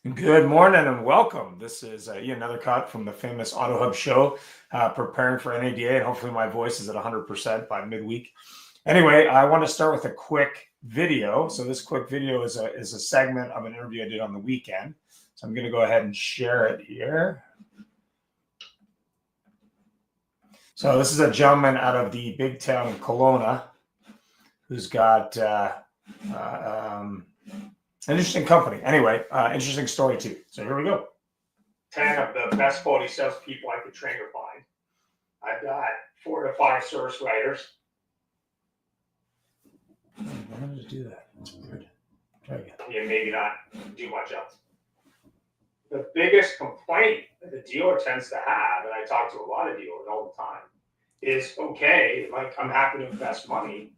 Good morning and welcome. This is Ian Nethercott from the famous Auto Hub show, preparing for NADA, and hopefully my voice is at 100% by midweek. Anyway, I want to start with a quick video. So this quick video is a segment of an interview I did on the weekend. So I'm going to go ahead and share it here. So this is a gentleman out of the big town of Kelowna who's got an interesting company. Anyway, interesting story too. So here we go. 10 of the best quality salespeople I could train or find. I've got 4 to 5 service writers. Why did it do that? That's weird. Try again. Yeah, maybe not do much else. The biggest complaint that the dealer tends to have, and I talk to a lot of dealers all the time, is okay, like I'm happy to invest money,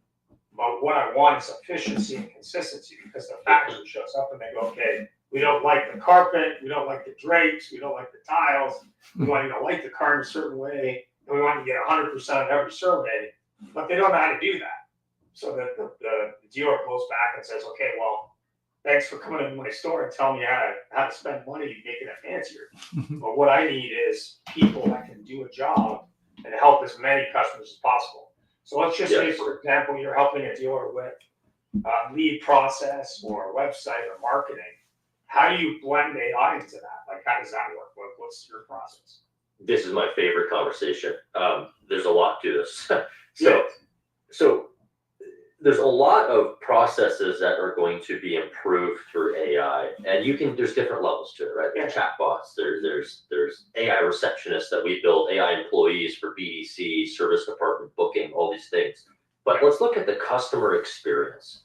but what I want is efficiency and consistency, because the factory shows up and they go, okay, we don't like the carpet, we don't like the drapes, we don't like the tiles, we want you to light the car in a certain way, and we want you to get 100% of every survey, but they don't know how to do that. So that the dealer goes back and says, okay, well, thanks for coming into my store and telling me how to spend money making it fancier. But what I need is people that can do a job and help as many customers as possible. So let's just say, for example, you're helping a dealer with lead process or website or marketing. How do you blend AI into that? Like, how does that work? What's your process? This is my favorite conversation. There's a lot to this. So there's a lot of processes that are going to be improved through AI, and there's different levels to it, right? There's chatbots, there's AI receptionists that we build, AI employees for BDC, service department booking, all these things. But let's look at the customer experience.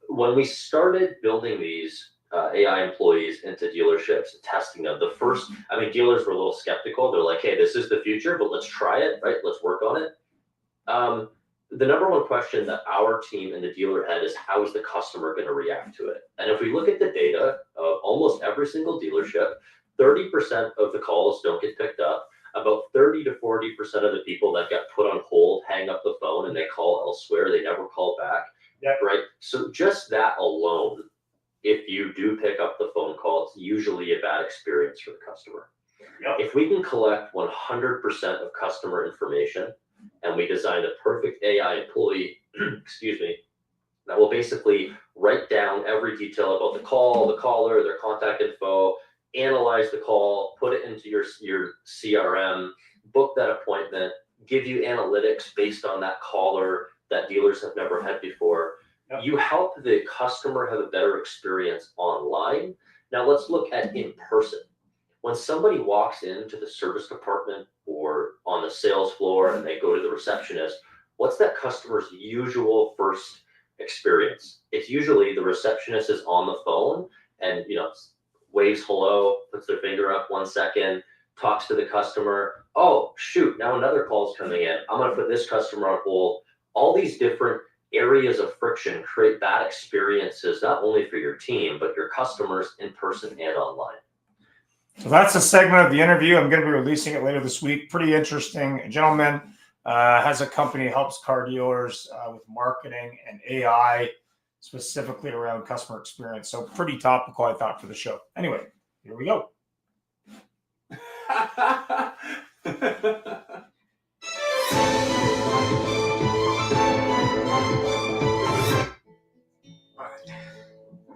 When we started building these AI employees into dealerships and testing them, dealers were a little skeptical. They're like, hey, this is the future, but let's try it, right? Let's work on it. The number one question that our team and the dealer had is, how is the customer going to react to it? And if we look at the data of almost every single dealership, 30% of the calls don't get picked up. About 30 to 40% of the people that get put on hold hang up the phone and they call elsewhere. They never call back. Right? So just that alone, if you do pick up the phone call, it's usually a bad experience for the customer. If we can collect 100% of customer information, and we designed a perfect AI employee, that will basically write down every detail about the call, the caller, their contact info, analyze the call, put it into your CRM, book that appointment, give you analytics based on that caller that dealers have never had before. You help the customer have a better experience online. Now let's look at in person. When somebody walks into the service department or on the sales floor and they go to the receptionist, what's that customer's usual first experience? It's usually the receptionist is on the phone and waves hello, puts their finger up 1 second, talks to the customer. Oh, shoot, now another call's coming in. I'm going to put this customer on hold. All these different areas of friction create bad experiences, not only for your team, but your customers in person and online. So that's a segment of the interview. I'm going to be releasing it later this week. Pretty interesting. A gentleman has a company, helps car dealers with marketing and AI, specifically around customer experience. So pretty topical, I thought, for the show. Anyway, here we go.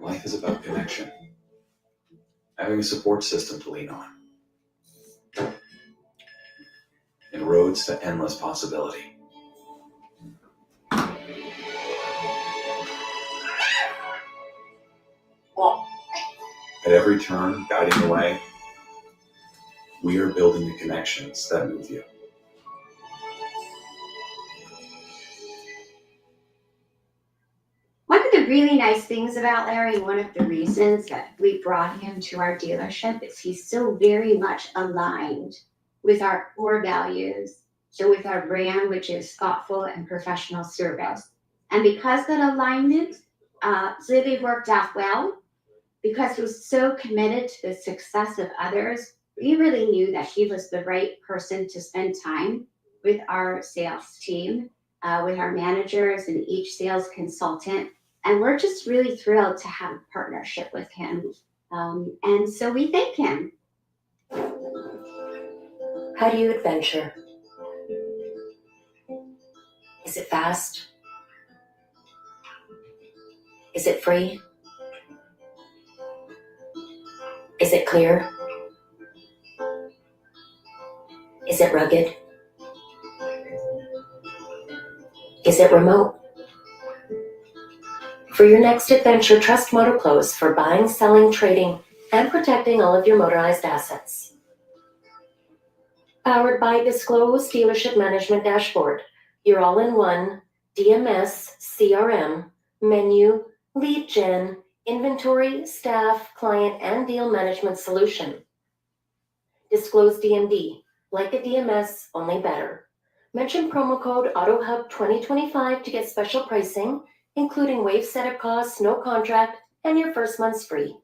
Life is about connection. Having a support system to lean on. And roads to endless possibility. At every turn, guiding the way, we are building the connections that move you. One of the really nice things about Larry, one of the reasons that we brought him to our dealership, is he's so very much aligned with our core values, so with our brand, which is thoughtful and professional service. And because that alignment really worked out well, because he was so committed to the success of others, we really knew that he was the right person to spend time with our sales team, with our managers and each sales consultant. And we're just really thrilled to have a partnership with him. And so we thank him. How do you adventure? Is it fast? Is it free? Is it clear? Is it rugged? Is it remote? For your next adventure, trust MotorClose for buying, selling, trading, and protecting all of your motorized assets. Powered by Disclose Dealership Management Dashboard, your all-in-one DMS, CRM, menu, lead gen, inventory, staff, client, and deal management solution. Disclose DMD, like a DMS, only better. Mention promo code AutoHub2025 to get special pricing, including waive setup costs, no contract, and your first month's free.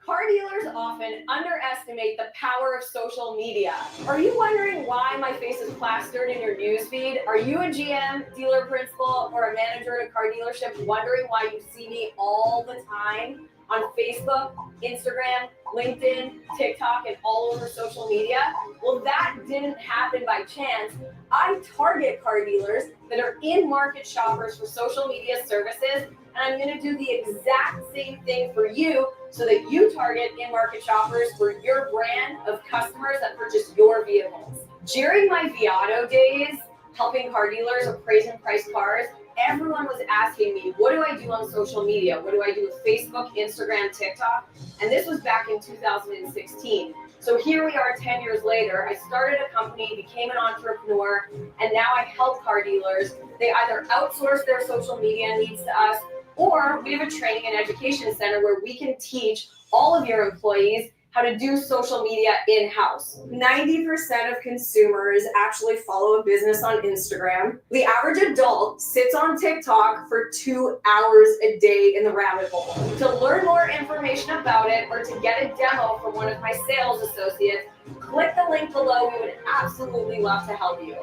Car dealers often underestimate the power of social media. Are you wondering why my face is plastered in your newsfeed? Are you a GM, dealer principal, or a manager at a car dealership wondering why you see me all the time on Facebook, Instagram, LinkedIn, TikTok, and all over social media? Well, that didn't happen by chance. I target car dealers that are in-market shoppers for social media services, and I'm going to do the exact same thing for you so that you target in-market shoppers for your brand of customers that purchase your vehicles. During my Viato days, helping car dealers appraise and price cars, everyone was asking me, what do I do on social media? What do I do with Facebook, Instagram, TikTok? And this was back in 2016. So here we are 10 years later. I started a company, became an entrepreneur, and now I help car dealers. They either outsource their social media needs to us, or we have a training and education center where we can teach all of your employees how to do social media in-house. 90% of consumers actually follow a business on Instagram. The average adult sits on TikTok for 2 hours a day in the rabbit hole. To learn more information about it or to get a demo from one of my sales associates, click the link below. We would absolutely love to help you.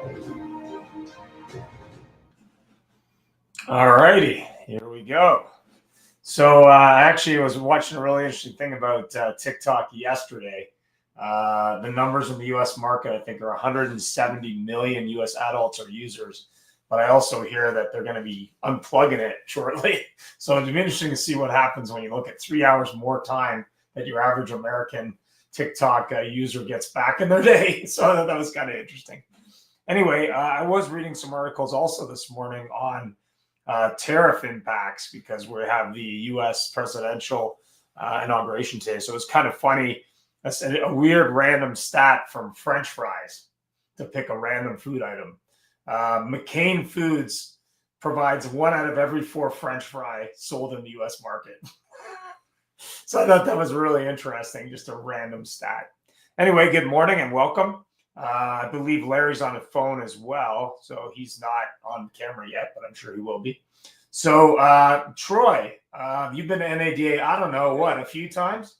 All righty, here we go. So I actually was watching a really interesting thing about TikTok yesterday. The numbers in the U.S. market, I think, are 170 million U.S. adults are users. But I also hear that they're going to be unplugging it shortly. So it'll be interesting to see what happens when you look at 3 hours more time that your average American TikTok user gets back in their day. So I thought that was kind of interesting. Anyway, I was reading some articles also this morning on tariff impacts because we have the U.S. presidential inauguration today. So it's kind of funny. That's a weird random stat from French fries to pick a random food item. McCain Foods provides 1 out of every 4 French fry sold in the U.S. market. So I thought that was really interesting, just a random stat. Anyway, good morning and welcome. I believe Larry's on the phone as well, so he's not on camera yet, but I'm sure he will be. So, Troy, you've been to NADA, I don't know, what, a few times?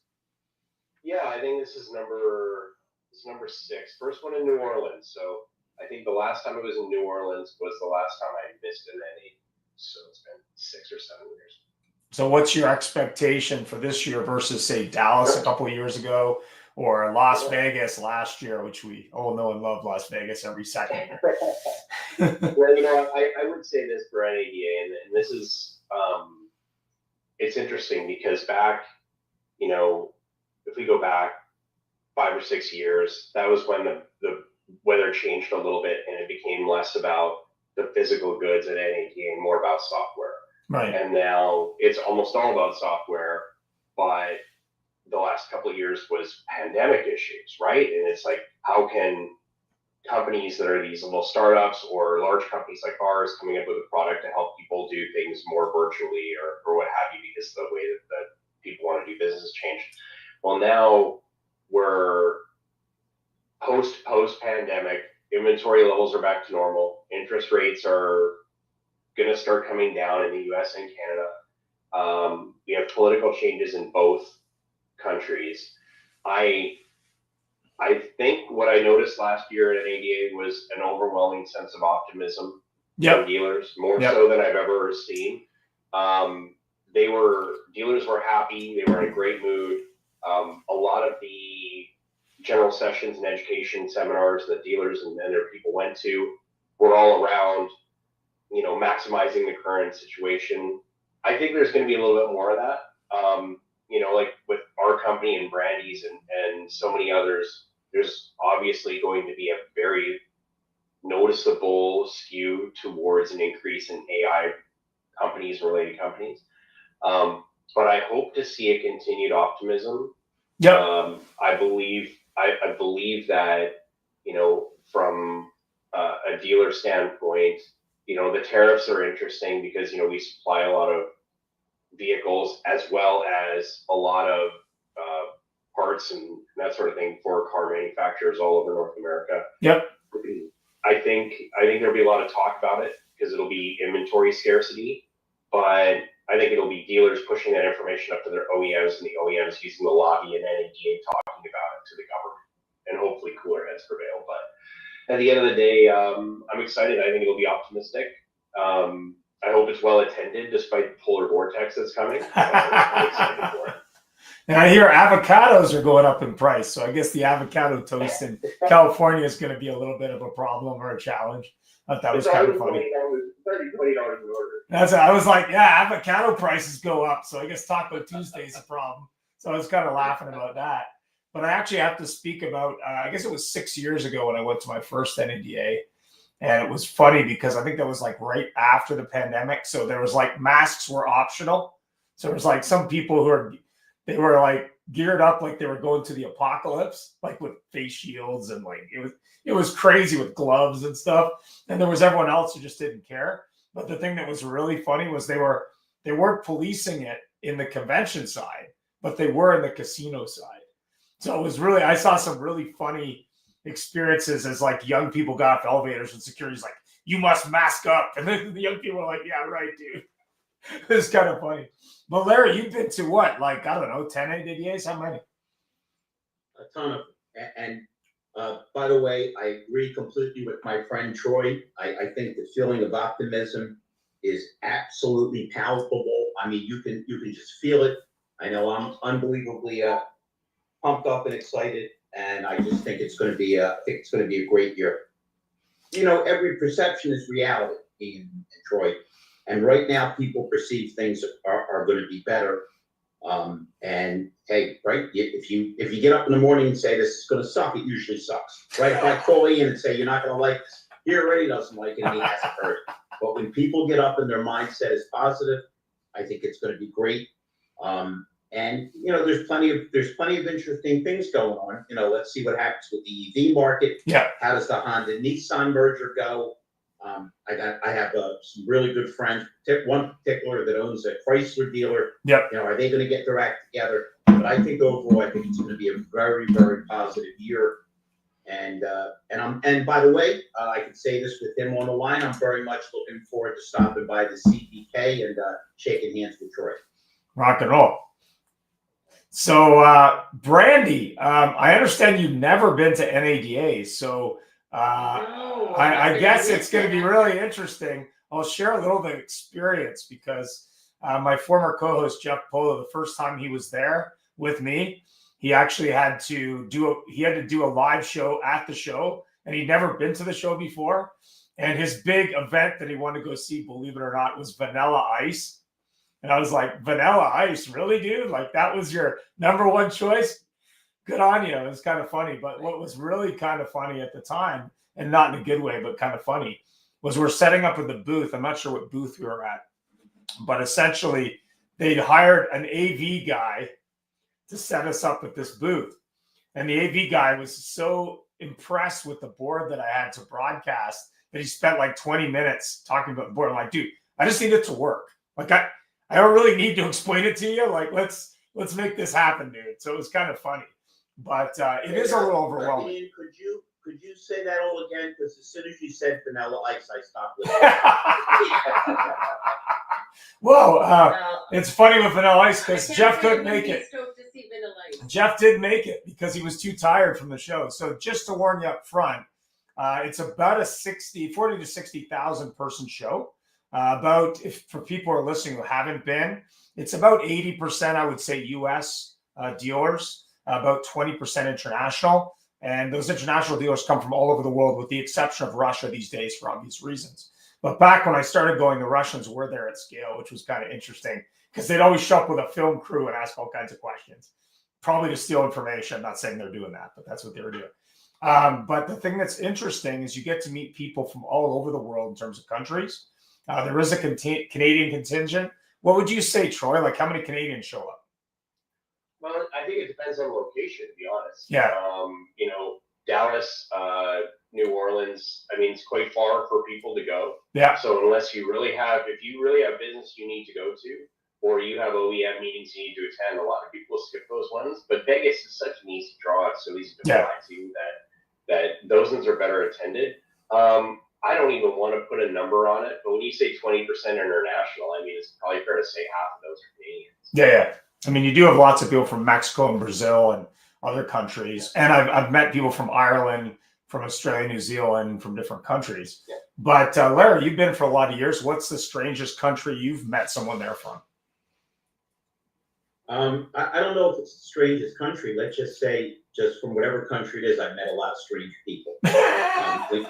Yeah, I think this is number 6. First one in New Orleans. So I think the last time I was in New Orleans was the last time I missed an NADA. So it's been 6 or 7 years. So what's your expectation for this year versus, say, Dallas a couple of years ago? Or Las Vegas last year, which we all know and love Las Vegas every second year. Well, I would say this for NADA, and this is, it's interesting because back, if we go back 5 or 6 years, that was when the weather changed a little bit and it became less about the physical goods at NADA and more about software. Right. And now it's almost all about software, but the last couple of years was pandemic issues, right? And it's like, how can companies that are these little startups or large companies like ours coming up with a product to help people do things more virtually or what have you, because the way that people want to do business changed. Well, now we're post-pandemic, inventory levels are back to normal. Interest rates are going to start coming down in the US and Canada. We have political changes in both countries. I think what I noticed last year at NADA was an overwhelming sense of optimism from dealers, more so than I've ever seen. Dealers were happy. They were in a great mood. A lot of the general sessions and education seminars that dealers and their people went to were all around, maximizing the current situation. I think there's going to be a little bit more of that. Like with our company and Brandy's and so many others, there's obviously going to be a very noticeable skew towards an increase in AI companies, related companies. But I hope to see a continued optimism. Yep. I believe that, from a dealer standpoint, the tariffs are interesting because, we supply a lot of vehicles as well as a lot of parts and that sort of thing for car manufacturers all over North America. Yep. I think there'll be a lot of talk about it because it'll be inventory scarcity, but I think it'll be dealers pushing that information up to their OEMs and the OEMs using the lobby and NADA talking about it to the government, and hopefully cooler heads prevail. But at the end of the day, I'm excited. I think it'll be optimistic. I hope it's well attended despite the polar vortex that's coming. I'm excited for it. And I hear avocados are going up in price. So I guess the avocado toast in California is going to be a little bit of a problem or a challenge. I thought that was kind of funny. $20 an order. I was like, yeah, avocado prices go up. So I guess Taco Tuesday is a problem. So I was kind of laughing about that. But I actually have to speak about, I guess it was 6 years ago when I went to my first NADA. And it was funny because I think that was like right after the pandemic. So there was like masks were optional. So there was like some people they were like geared up like they were going to the apocalypse, like with face shields and like it was crazy with gloves and stuff. And there was everyone else who just didn't care. But the thing that was really funny was they weren't policing it in the convention side, but they were in the casino side. So it was really, I saw some really funny experiences as like young people got off elevators and security's like, you must mask up. And then the young people were like, yeah, right, dude. It's kind of funny. But Larry, you've been to what? Like, I don't know, 10 ADDAs? How many? A ton of them. And by the way, I agree completely with my friend Troy. I think the feeling of optimism is absolutely palpable. I mean, you can just feel it. I know I'm unbelievably pumped up and excited, and I just think it's going to be a great year. Every perception is reality, Ian and Troy. And right now, people perceive things are going to be better. And hey, right? If you get up in the morning and say this is going to suck, it usually sucks, right? If I call Ian and say you're not going to like this, he already doesn't like it, and he hasn't heard it. But when people get up and their mindset is positive, I think it's going to be great. And there's plenty of interesting things going on. Let's see what happens with the EV market. Yeah. How does the Honda Nissan merger go? I have some really good friends. One particular that owns a Chrysler dealer. Yep. Are they going to get their act together? But I think overall, I think it's going to be a very, very positive year. And by the way, I can say this with him on the line. I'm very much looking forward to stopping by the CPK and shaking hands with Troy. Rock and roll. So, Brandy, I understand you've never been to NADA, so No, I guess it's going to be really interesting. I'll share a little bit of experience because my former co-host Jeff Polo, the first time he was there with me, he actually had to do a live show at the show, and he'd never been to the show before. And his big event that he wanted to go see, believe it or not, was Vanilla Ice. And I was like, Vanilla Ice, really, dude? Like, that was your number one choice? Good on you. It was kind of funny. But what was really kind of funny at the time, and not in a good way, but kind of funny, was we're setting up at the booth. I'm not sure what booth we were at, but essentially they'd hired an AV guy to set us up at this booth. And the AV guy was so impressed with the board that I had to broadcast that he spent like 20 minutes talking about the board. I'm like, dude, I just need it to work. Like, I don't really need to explain it to you. Like, let's make this happen, dude. So it was kind of funny, but it is a little overwhelming. Ian, could you say that all again? Because as soon as you said Vanilla Ice, I stopped listening. Whoa, it's funny with Vanilla Ice because Jeff couldn't make it. Jeff did make it because he was too tired from the show. So just to warn you up front, it's about a 40 to 60,000 person show. For people who are listening who haven't been, it's about 80%, I would say, US, dealers, about 20% international. And those international dealers come from all over the world, with the exception of Russia these days for obvious reasons. But back when I started going, the Russians were there at scale, which was kind of interesting because they'd always show up with a film crew and ask all kinds of questions, probably to steal information. I'm not saying they're doing that, but that's what they were doing. But the thing that's interesting is you get to meet people from all over the world in terms of countries. There is a Canadian contingent. What would you say, Troy? Like, how many Canadians show up? Well, I think it depends on location, to be honest. Yeah. You know, Dallas, New Orleans, I mean, it's quite far for people to go. Yeah. So unless you really have, if you really have business you need to go to, or you have OEM meetings you need to attend, a lot of people skip those ones. But Vegas is such an easy draw. It's so easy to fly to that those ones are better attended. I don't even want to put a number on it, but when you say 20% international, I mean, it's probably fair to say half of those are Canadians. Yeah. I mean, you do have lots of people from Mexico and Brazil and other countries. And I've met people from Ireland, from Australia, New Zealand, from different countries. Yeah. But Larry, you've been for a lot of years. What's the strangest country you've met someone there from? I don't know if it's the strangest country. Let's just say, just from whatever country it is, I've met a lot of strange people.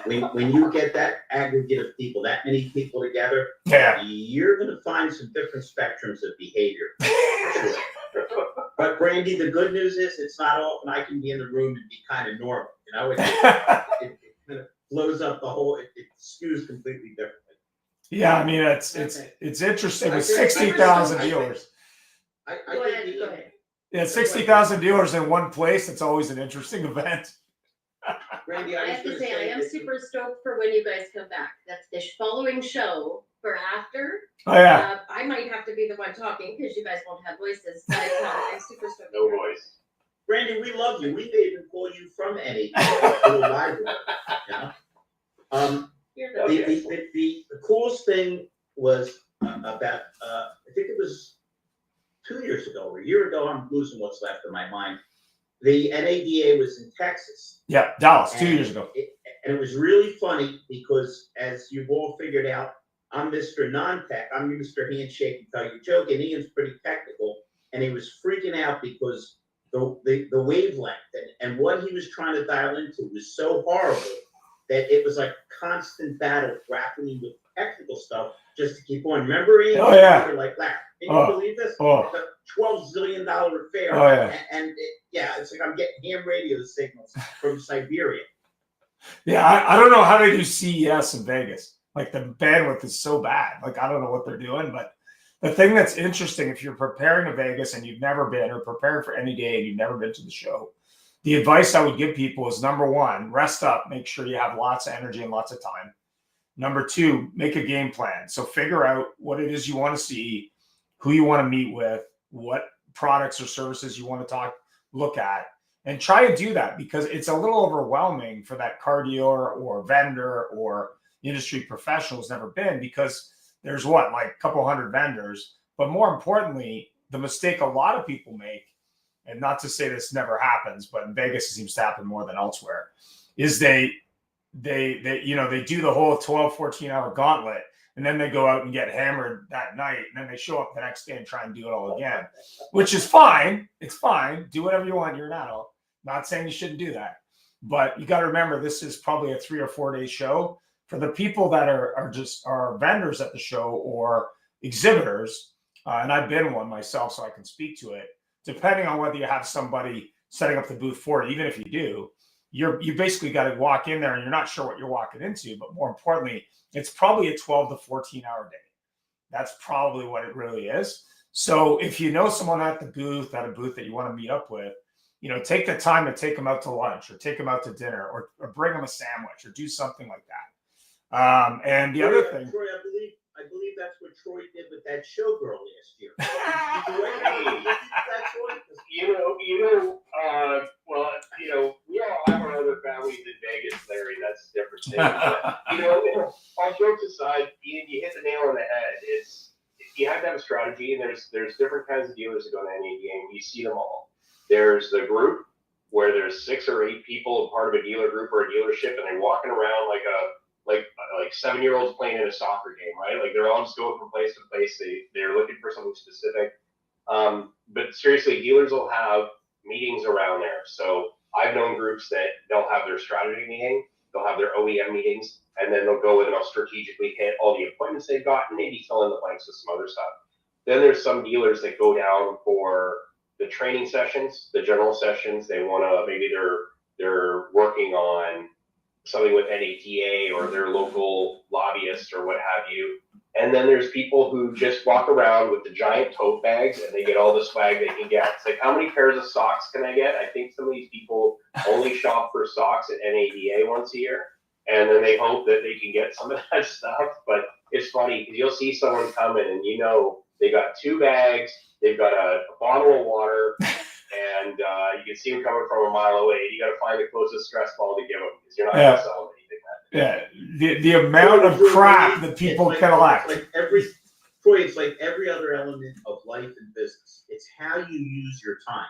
When you get that aggregate of people, that many people together, you're going to find some different spectrums of behavior. But Brandy, the good news is it's not often I can be in the room and be kind of normal. You know, it kind of blows up the whole. It skews completely differently. Yeah, I mean, it's interesting with 60,000 dealers. Go ahead. Yeah, 60,000 dealers in one place. It's always an interesting event. Randy, I have to say, I am super stoked for when you guys come back. That's the following show for after. Oh, yeah. I might have to be the one talking because you guys won't have voices. But I'm super stoked. No voice. Randy, we love you. We may even call you from any library. The coolest thing was about, I think it was 2 years ago or a year ago. I'm losing what's left of my mind. The NADA was in Texas. Yeah, Dallas, 2 years ago. And it was really funny because, as you've all figured out, I'm Mr. Non-Tech. I'm Mr. Handshake and tell you a joke, and Ian's pretty technical. And he was freaking out because the wavelength and what he was trying to dial into was so horrible that it was like constant battle grappling with technical stuff just to keep on. Remember, Ian? Oh, yeah. You're like, Larry, can you believe this? Oh. It's a $12 zillion affair. Oh, yeah. And it's like I'm getting ham radio signals from Siberia. Yeah, I don't know how they do CES in Vegas. Like, the bandwidth is so bad. Like, I don't know what they're doing. But the thing that's interesting, if you're preparing to Vegas and you've never been, or preparing for any day and you've never been to the show, the advice I would give people is, number one, rest up. Make sure you have lots of energy and lots of time. Number two, make a game plan. So figure out what it is you want to see, who you want to meet with, what products or services you want to look at, and try to do that, because it's a little overwhelming for that car dealer or vendor or industry professional who's never been, because there's like a couple hundred vendors. But more importantly, the mistake a lot of people make, and not to say this never happens, but in Vegas it seems to happen more than elsewhere, is they do the whole 12, 14-hour gauntlet, and then they go out and get hammered that night, and then they show up the next day and try and do it all again, which is fine. It's fine. Do whatever you want. You're an adult. Not saying you shouldn't do that. But you got to remember, this is probably a 3 or 4 day show. For the people that are vendors at the show or exhibitors, and I've been one myself, so I can speak to it, depending on whether you have somebody setting up the booth for it, even if you do, you basically got to walk in there and you're not sure what you're walking into. But more importantly, it's probably a 12 to 14-hour day. That's probably what it really is. So if you know someone at a booth that you want to meet up with, take the time to take them out to lunch or take them out to dinner or bring them a sandwich or do something like that. And the other thing, Troy, I believe that's what Troy did with that showgirl last year. We all have our other families in Vegas, Larry. That's a different thing. But, all jokes aside, Ian, you hit the nail on the head. You have to have a strategy, and there's different kinds of dealers that go to NADA, and you see them all. There's the group where there's 6 or 8 people part of a dealer group or a dealership, and they're walking around like 7-year-olds playing in a soccer game, right? Like, they're all just going from place to place. They're looking for something specific. But seriously, dealers will have meetings around there. So I've known groups that they'll have their strategy meeting, they'll have their OEM meetings, and then they'll go in and they'll strategically hit all the appointments they've got and maybe fill in the blanks with some other stuff. Then there's some dealers that go down for the training sessions, the general sessions. They want to, maybe they're working on something with NATA or their local lobbyist or what have you. And then there's people who just walk around with the giant tote bags and they get all the swag they can get. It's like, how many pairs of socks can I get? I think some of these people only shop for socks at NADA once a year. And then they hope that they can get some of that stuff. But it's funny because you'll see someone come in and they got 2 bags, they've got a bottle of water, and you can see them coming from a mile away. You got to find the closest stress ball to give them because you're not going to sell them anything. Yeah, the amount of crap that people collect. It's like every other element of life and business. It's how you use your time,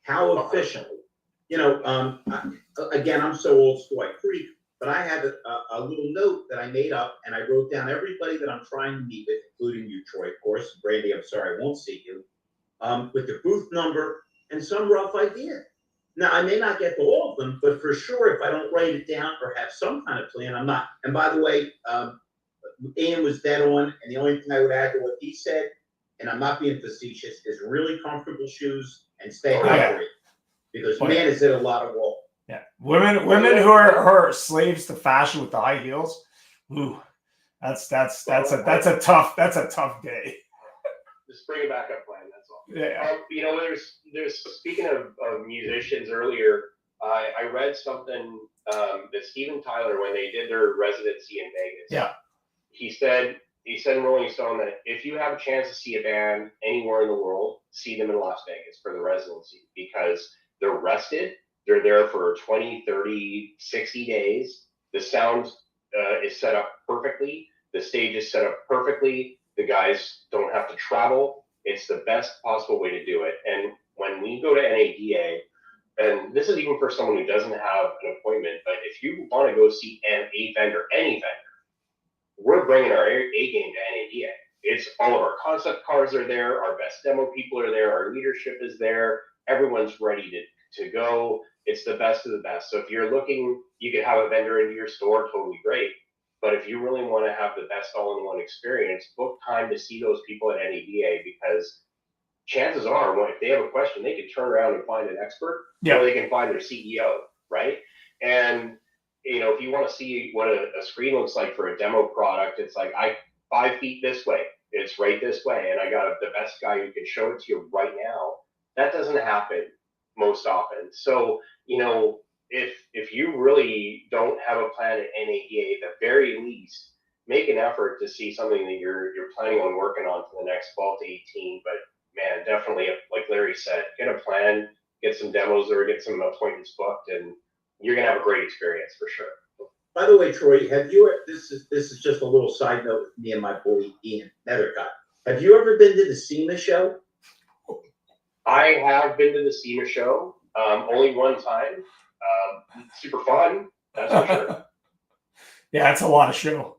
how efficiently. Again, I'm so old school, I creep, but I have a little note that I made up, and I wrote down everybody that I'm trying to meet with, including you, Troy, of course. Brandy, I'm sorry, I won't see you. With the booth number and some rough idea. Now, I may not get to all of them, but for sure, if I don't write it down or have some kind of plan, I'm not. And by the way, Ian was dead on, and the only thing I would add to what he said, and I'm not being facetious, is really comfortable shoes and stay hydrated. Because man, is it a lot of walk. Yeah, women who are slaves to fashion with the high heels. Ooh, that's a tough day. Just bring a backup plan. That's all. Yeah. There's speaking of musicians earlier, I read something that Steven Tyler, when they did their residency in Vegas. Yeah. He said in Rolling Stone that if you have a chance to see a band anywhere in the world, see them in Las Vegas for the residency because they're rested. They're there for 20, 30, 60 days. The sound is set up perfectly. The stage is set up perfectly. The guys don't have to travel. It's the best possible way to do it. And when we go to NADA, and this is even for someone who doesn't have an appointment, but if you want to go see a vendor, any vendor, we're bringing our A game to NADA. It's all of our concept cars are there. Our best demo people are there. Our leadership is there. Everyone's ready to go. It's the best of the best. So if you're looking, you could have a vendor into your store, totally great. But if you really want to have the best all-in-one experience, book time to see those people at NADA because chances are, if they have a question, they can turn around and find an expert, or they can find their CEO, right? And if you want to see what a screen looks like for a demo product, it's like 5 feet this way, it's right this way, and I got the best guy who can show it to you right now. That doesn't happen most often. So if you really don't have a plan at NADA, at the very least, make an effort to see something that you're planning on working on for the next 12 to 18. But man, definitely, like Larry said, get a plan, get some demos or get some appointments booked, and you're gonna have a great experience for sure. By the way, Troy, have you? This is just a little side note with me and my boy Ian Nethercott. Have you ever been to the SEMA show? I have been to the SEMA show, only one time. Super fun, that's for sure. Yeah, that's a lot of show.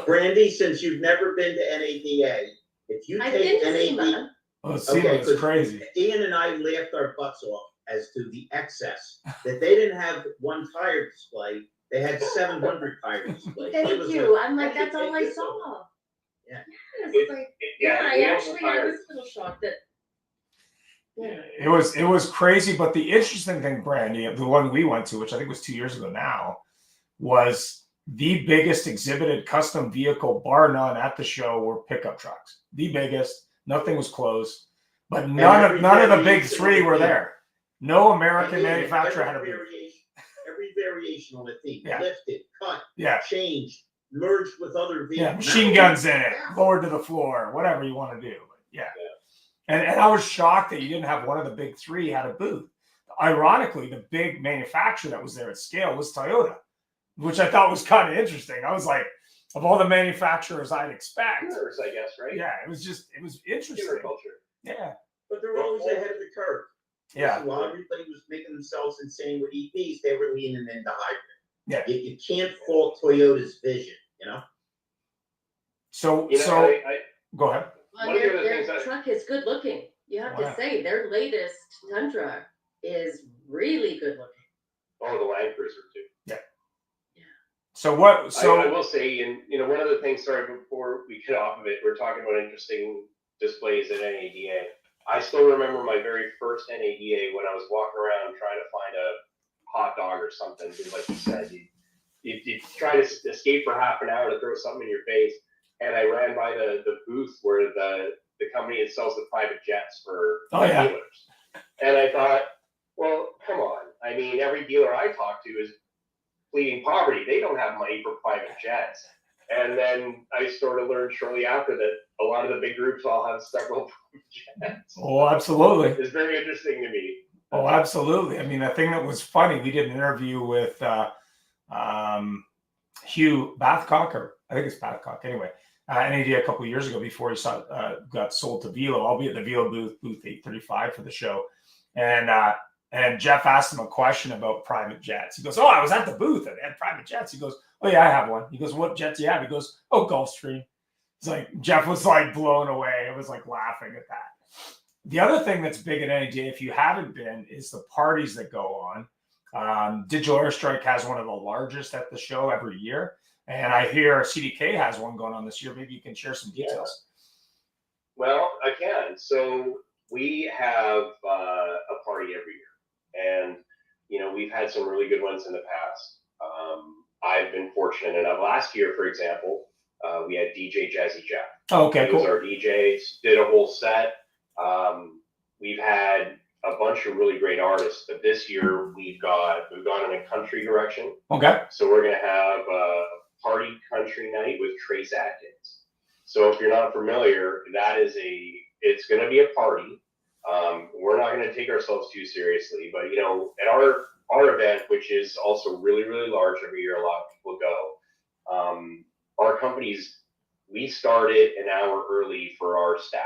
Brandy, since you've never been to NADA, if you take NADA, SEMA is crazy. Ian and I laughed our butts off as to the excess that they didn't have one tire display; they had 700 tire displays. Thank you. I'm like, that's all I saw. Yeah. I actually had this little shock that. Yeah. It was crazy, but the interesting thing, Brandy, the one we went to, which I think was 2 years ago now, was the biggest exhibited custom vehicle, bar none, at the show were pickup trucks. The biggest. Nothing was closed, but none of the big three were there. No American manufacturer had a booth. Every variation on the thing, Yeah. lifted, cut, changed, merged with other vehicles. Yeah, machine guns in it, lowered to the floor, whatever you want to do. But yeah. And I was shocked that you didn't have one of the big three had a booth. Ironically, the big manufacturer that was there at scale was Toyota, which I thought was kind of interesting. I was like, of all the manufacturers I'd expect. Yours, I guess, right? Yeah, it was interesting. Culture. Yeah. But they're always ahead of the curve. Yeah. While everybody was making themselves insane with EVs, they were leaning into hybrid. Yeah. You can't fault Toyota's vision, So, go ahead. Well, their truck is good looking. You have Wow. to say, their latest Tundra is really good looking. Oh, the Land Cruiser too. So what? I So will say, and one of the things, sorry, before we get off of it, we're talking about interesting displays at NADA. I still remember my very first NADA when I was walking around trying to find a hot dog or something. Because like you said, you try to escape for half an hour to throw something in your face. And I ran by the booth where the company that sells the private jets for dealers. And I thought, well, come on. I mean, every dealer I talk to is pleading poverty. They don't have money for private jets. And then I sort of learned shortly after that a lot of the big groups all have several jets. Oh, absolutely. It's very interesting to me. Oh, absolutely. I mean, the thing that was funny, we did an interview with Hugh Bathcock, or I think it's Bathcock anyway, NAD a couple of years ago before he got sold to Velo. I'll be at the Velo booth 835 for the show. And Jeff asked him a question about private jets. He goes, "Oh, I was at the booth and they had private jets." He goes, "Oh yeah, I have one." He goes, "What jet do you have?" He goes, "Oh, Gulfstream." It's like Jeff was like blown away. I was like laughing at that. The other thing that's big at NADA, if you haven't been, is the parties that go on. Digital Airstrike has one of the largest at the show every year. And I hear CDK has one going on this year. Maybe you can share some details. Well, I can. So we have a party every year. And, we've had some really good ones in the past. I've been fortunate enough. Last year, for example, we had DJ Jazzy Jeff. Oh, okay, he was our DJ, did a whole set. We've had a bunch of really great artists, but this year we've gone in a country direction. Okay. So we're going to have a party country night with Trace Adkins. So if you're not familiar, it's going to be a party. We're not going to take ourselves too seriously, but at our event, which is also really, really large every year, a lot of people go. Our companies, we start it an hour early for our staff.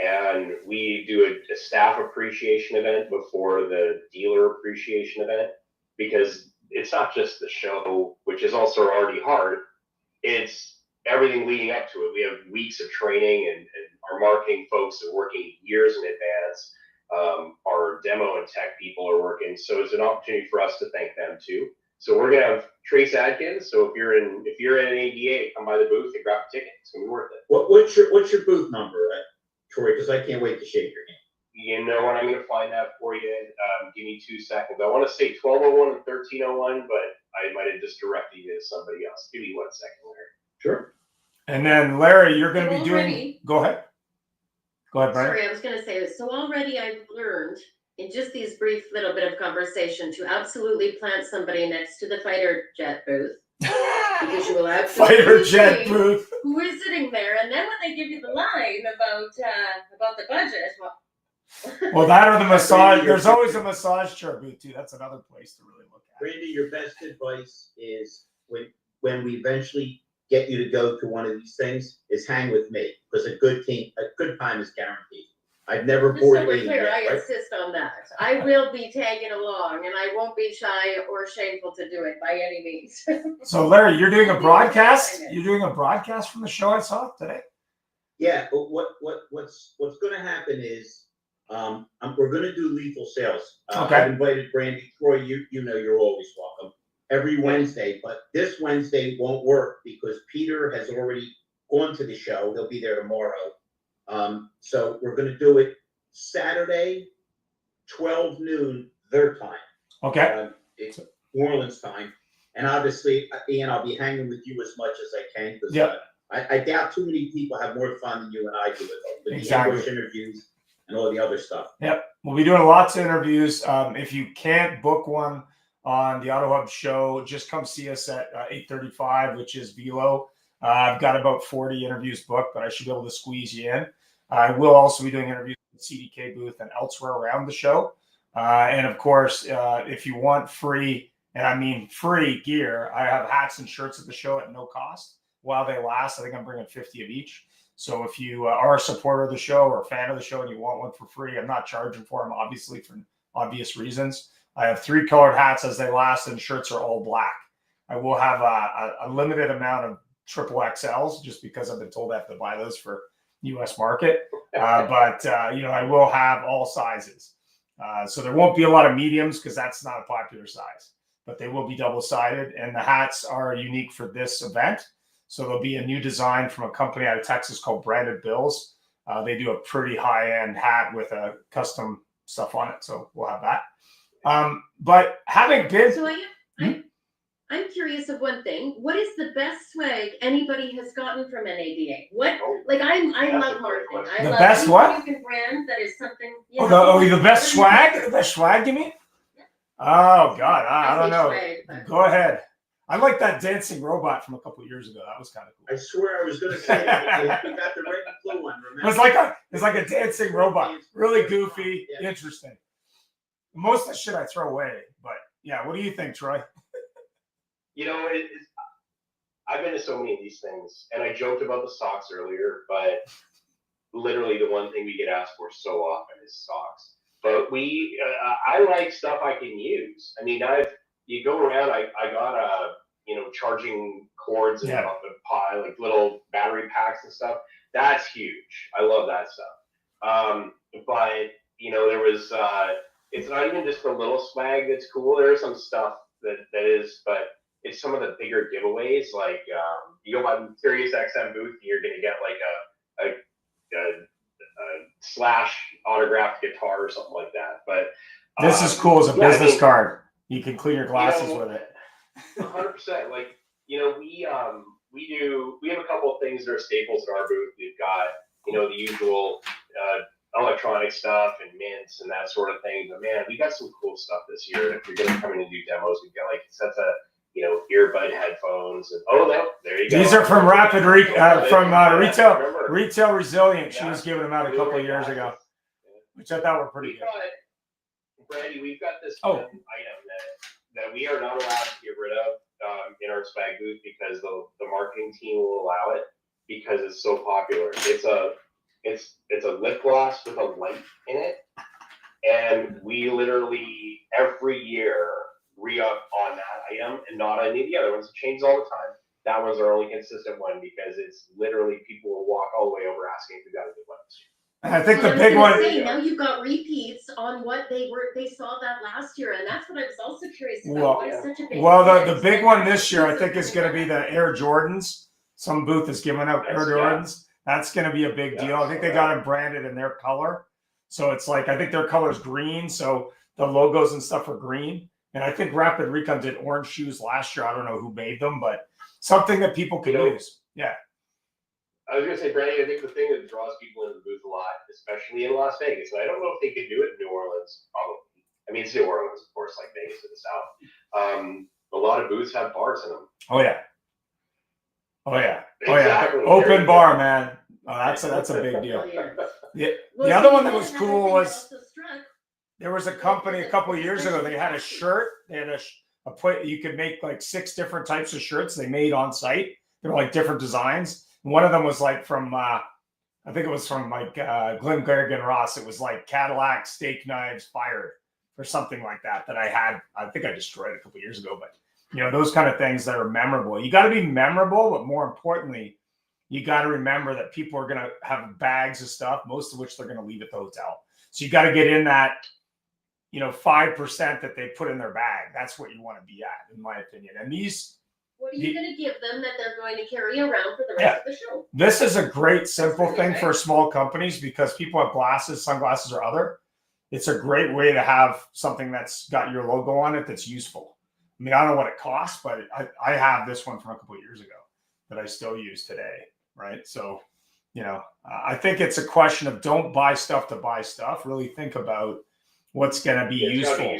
And we do a staff appreciation event before the dealer appreciation event, because it's not just the show, which is also already hard. It's everything leading up to it. We have weeks of training, and our marketing folks are working years in advance. Our demo and tech people are working. So it's an opportunity for us to thank them too. So we're going to have Trace Adkins. So if you're at an ADA, come by the booth and grab a ticket. It's going to be worth it. What's your booth number, Troy? Because I can't wait to shake your hand. You know what? I'm going to find that for you. Give me 2 seconds. I want to say 1201 and 1301, but I might have just directed you to somebody else. Give me 1 second, Larry. Sure. And then Larry, you're going to be doing. Already. Go ahead. Go ahead, Brian. Sorry, I was going to say this. So already I've learned in just these brief little bit of conversation to absolutely plant somebody next to the fighter jet booth. Because you will absolutely Fighter jet see booth. who is sitting there, and then when they give you the line about the budget, Well, that or the massage. There's always a massage chair booth too. That's another place to really look at. Randy, your best advice is when we eventually get you to go to one of these things, is hang with me, because a good time is guaranteed. I've never just bored so we're Randy clear, yet, I right? insist on that. I will be tagging along, and I won't be shy or shameful to do it by any means. So, Larry, you're doing a broadcast. You're doing a broadcast from the show I saw today. Yeah, but what's going to happen is we're going to do lethal sales. Okay. I've invited Brandy, Troy. You know you're always welcome every Wednesday, but this Wednesday won't work because Peter has already gone to the show. He'll be there tomorrow. So we're going to do it Saturday, 12 noon their time. Okay. It's New Orleans time, and obviously, Ian, I'll be hanging with you as much as I can because. Yep. I doubt too many people have more fun than you and I do with Exactly. the ambush interviews and all the other stuff. Yep. We'll be doing lots of interviews. If you can't book one on the Auto Hub show, just come see us at 835, which is Velo. I've got about 40 interviews booked, but I should be able to squeeze you in. I will also be doing interviews with CDK booth and elsewhere around the show. And of course, if you want free, and I mean free gear, I have hats and shirts at the show at no cost. While they last, I think I'm bringing 50 of each. So if you are a supporter of the show or a fan of the show and you want one for free, I'm not charging for them, obviously, for obvious reasons. I have 3 colored hats as they last, and shirts are all black. I will have a limited amount of triple XLs just because I've been told I have to buy those for U.S. market. But I will have all sizes. So there won't be a lot of mediums because that's not a popular size. But they will be double-sided, and the hats are unique for this event. So there'll be a new design from a company out of Texas called Branded Bills. They do a pretty high-end hat with a custom stuff on it. So we'll have that. But having been, So I'm curious of one thing. What is the best swag anybody has gotten from NADA? What, like, I love marketing. I The love best anything what? you can brand that is something. the best swag? The best swag, you mean? Yeah. Oh God, I don't know. Swag, but- Go ahead. I like that dancing robot from a couple of years ago. That was kind of cool. I swear I was gonna say, you got the red and blue one, remember? It's like a dancing robot. Really goofy, Yeah. interesting. Most of the shit I throw away, but yeah. What do you think, Troy? I've been to so many of these things, and I joked about the socks earlier, but literally the one thing we get asked for so often is socks. But I like stuff I can use. I mean, you go around. I got charging cords and like little battery packs and stuff. That's huge. I love that stuff. But there was. It's not even just the little swag that's cool. There's some stuff that is, but it's some of the bigger giveaways. Like you go by the Sirius XM booth, and you're gonna get like a Slash autographed guitar or something like that. But This is cool as a business card. You can clean your glasses with it. 100%. Like we have a couple of things that are staples at our booth. We've got the usual electronic stuff and mints and that sort of thing. But man, we got some cool stuff this year. And if you're gonna come in and do demos, we've got like sets of earbud headphones and there you go. These are from Retail Resilient. She was giving them out a couple of years ago, which I thought were pretty good. Brandy, we've got this item that we are not allowed to get rid of in our swag booth because the marketing team will allow it because it's so popular. It's a lip gloss with a light in it, and we literally every year re-up on that item and not on any of the other ones. It changes all the time. That one's our only consistent one because it's literally people will walk all the way over asking if we got a good one. And I think the big one. Now you've got repeats on what they saw that last year, and that's what I was also curious about. The big one this year I think is going to be the Air Jordans. Some booth is giving out Air Jordans. That's going to be a big deal. I think they got them branded in their color, so it's like I think their color is green, so the logos and stuff are green. And I think Rapid Recon did orange shoes last year. I don't know who made them, but something that people can use. Yeah. I was going to say, Brandon, I think the thing that draws people into the booth a lot, especially in Las Vegas, and I don't know if they could do it in New Orleans, probably. I mean, it's New Orleans, of course, like Vegas to the south. A lot of booths have bars in them. Oh, yeah. Exactly. Open bar, man. Oh, that's a big deal. The other one that was cool was there was a company a couple of years ago. They had a shirt. They had you could make like 6 different types of shirts they made on site. They were like different designs. One of them was like from I think it was from like Glenn Garrigan Ross. It was like Cadillac steak knives fired or something like that I had. I think I destroyed a couple of years ago, but those kind of things that are memorable. You got to be memorable, but more importantly, you got to remember that people are going to have bags of stuff, most of which they're going to leave at the hotel. So you got to get in that 5% that they put in their bag. That's what you want to be at, in my opinion. And these. What are you going to give them that they're going to carry around for the rest of the show? This is a great, simple thing for small companies because people have glasses, sunglasses, or other. It's a great way to have something that's got your logo on it that's useful. I mean, I don't know what it costs, but I have this one from a couple of years ago that I still use today, right? So, I think it's a question of don't buy stuff to buy stuff. Really think about what's going to be useful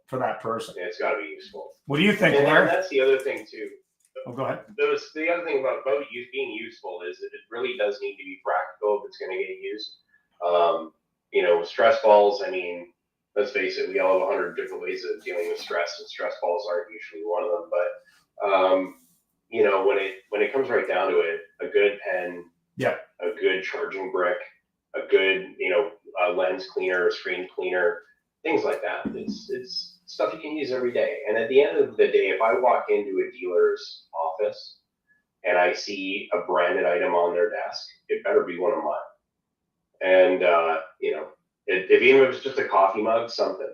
for that person. Yeah, it's got to be useful. What do you think, and Larry? That's the other thing, too. Oh, go ahead. The other thing about being useful is that it really does need to be practical if it's going to get used. Stress balls, I mean, let's face it, we all have 100 different ways of dealing with stress, and stress balls aren't usually one of them. But, when it comes right down to it, a good pen, a good charging brick, a good, lens cleaner, screen cleaner, things like that. It's stuff you can use every day. And at the end of the day, if I walk into a dealer's office and I see a branded item on their desk, it better be one of mine. And, if even if it's just a coffee mug, something,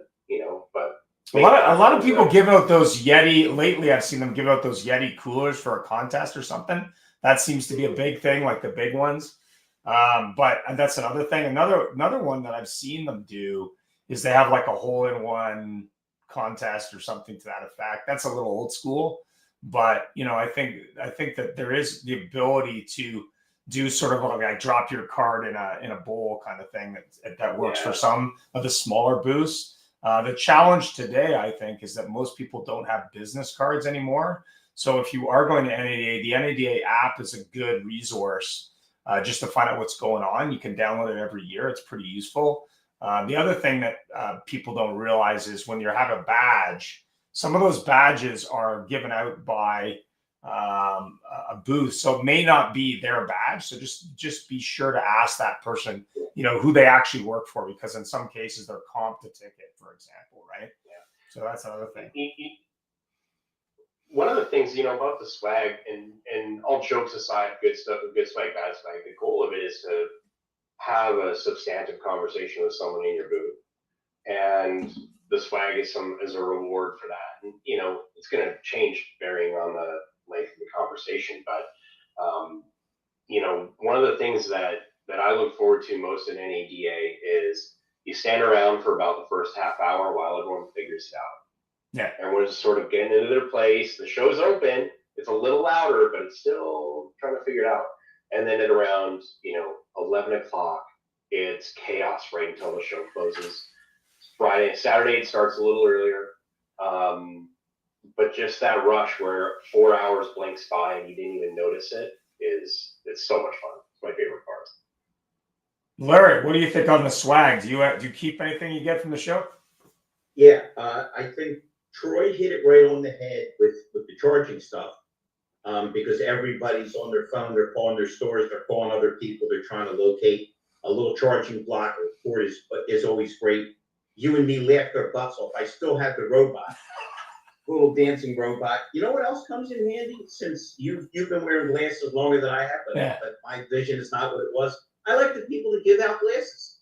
but. A lot of people give out those Yeti lately. I've seen them give out those Yeti coolers for a contest or something. That seems to be a big thing, like the big ones. But that's another thing. Another one that I've seen them do is they have like a hole-in-one contest or something to that effect. That's a little old school, but I think that there is the ability to do sort of like drop your card in a bowl kind of thing that works for some of the smaller booths. The challenge today, I think, is that most people don't have business cards anymore. So if you are going to NADA, the NADA app is a good resource just to find out what's going on. You can download it every year. It's pretty useful. The other thing that people don't realize is when you have a badge, some of those badges are given out by a booth, so it may not be their badge. So just be sure to ask that person, who they actually work for, because in some cases they're comped a ticket, for example, right? Yeah. So that's another thing. One of the things about the swag, and all jokes aside, good stuff, good swag, bad swag. The goal of it is to have a substantive conversation with someone in your booth, and the swag is a reward for that. And it's going to change varying on the length of the conversation, but one of the things that I look forward to most in NADA is you stand around for about the first half hour while everyone figures it out. Yeah. Everyone's just sort of getting into their place. The show's open. It's a little louder, but it's still trying to figure it out. And then at around 11 o'clock, it's chaos right until the show closes. Saturday it starts a little earlier, but just that rush where 4 hours blinks by and you didn't even notice it's so much fun. It's my favorite part. Larry, what do you think on the swag? Do you keep anything you get from the show? Yeah, I think Troy hit it right on the head with the charging stuff, because everybody's on their phone, they're calling their stores, they're calling other people, they're trying to locate a little charging block or port is always great. You and me laughed our butts off. I still have the robot, little dancing robot. You know what else comes in handy? Since you've been wearing glasses longer than I have, but my vision is not what it was. I like the people that give out glasses.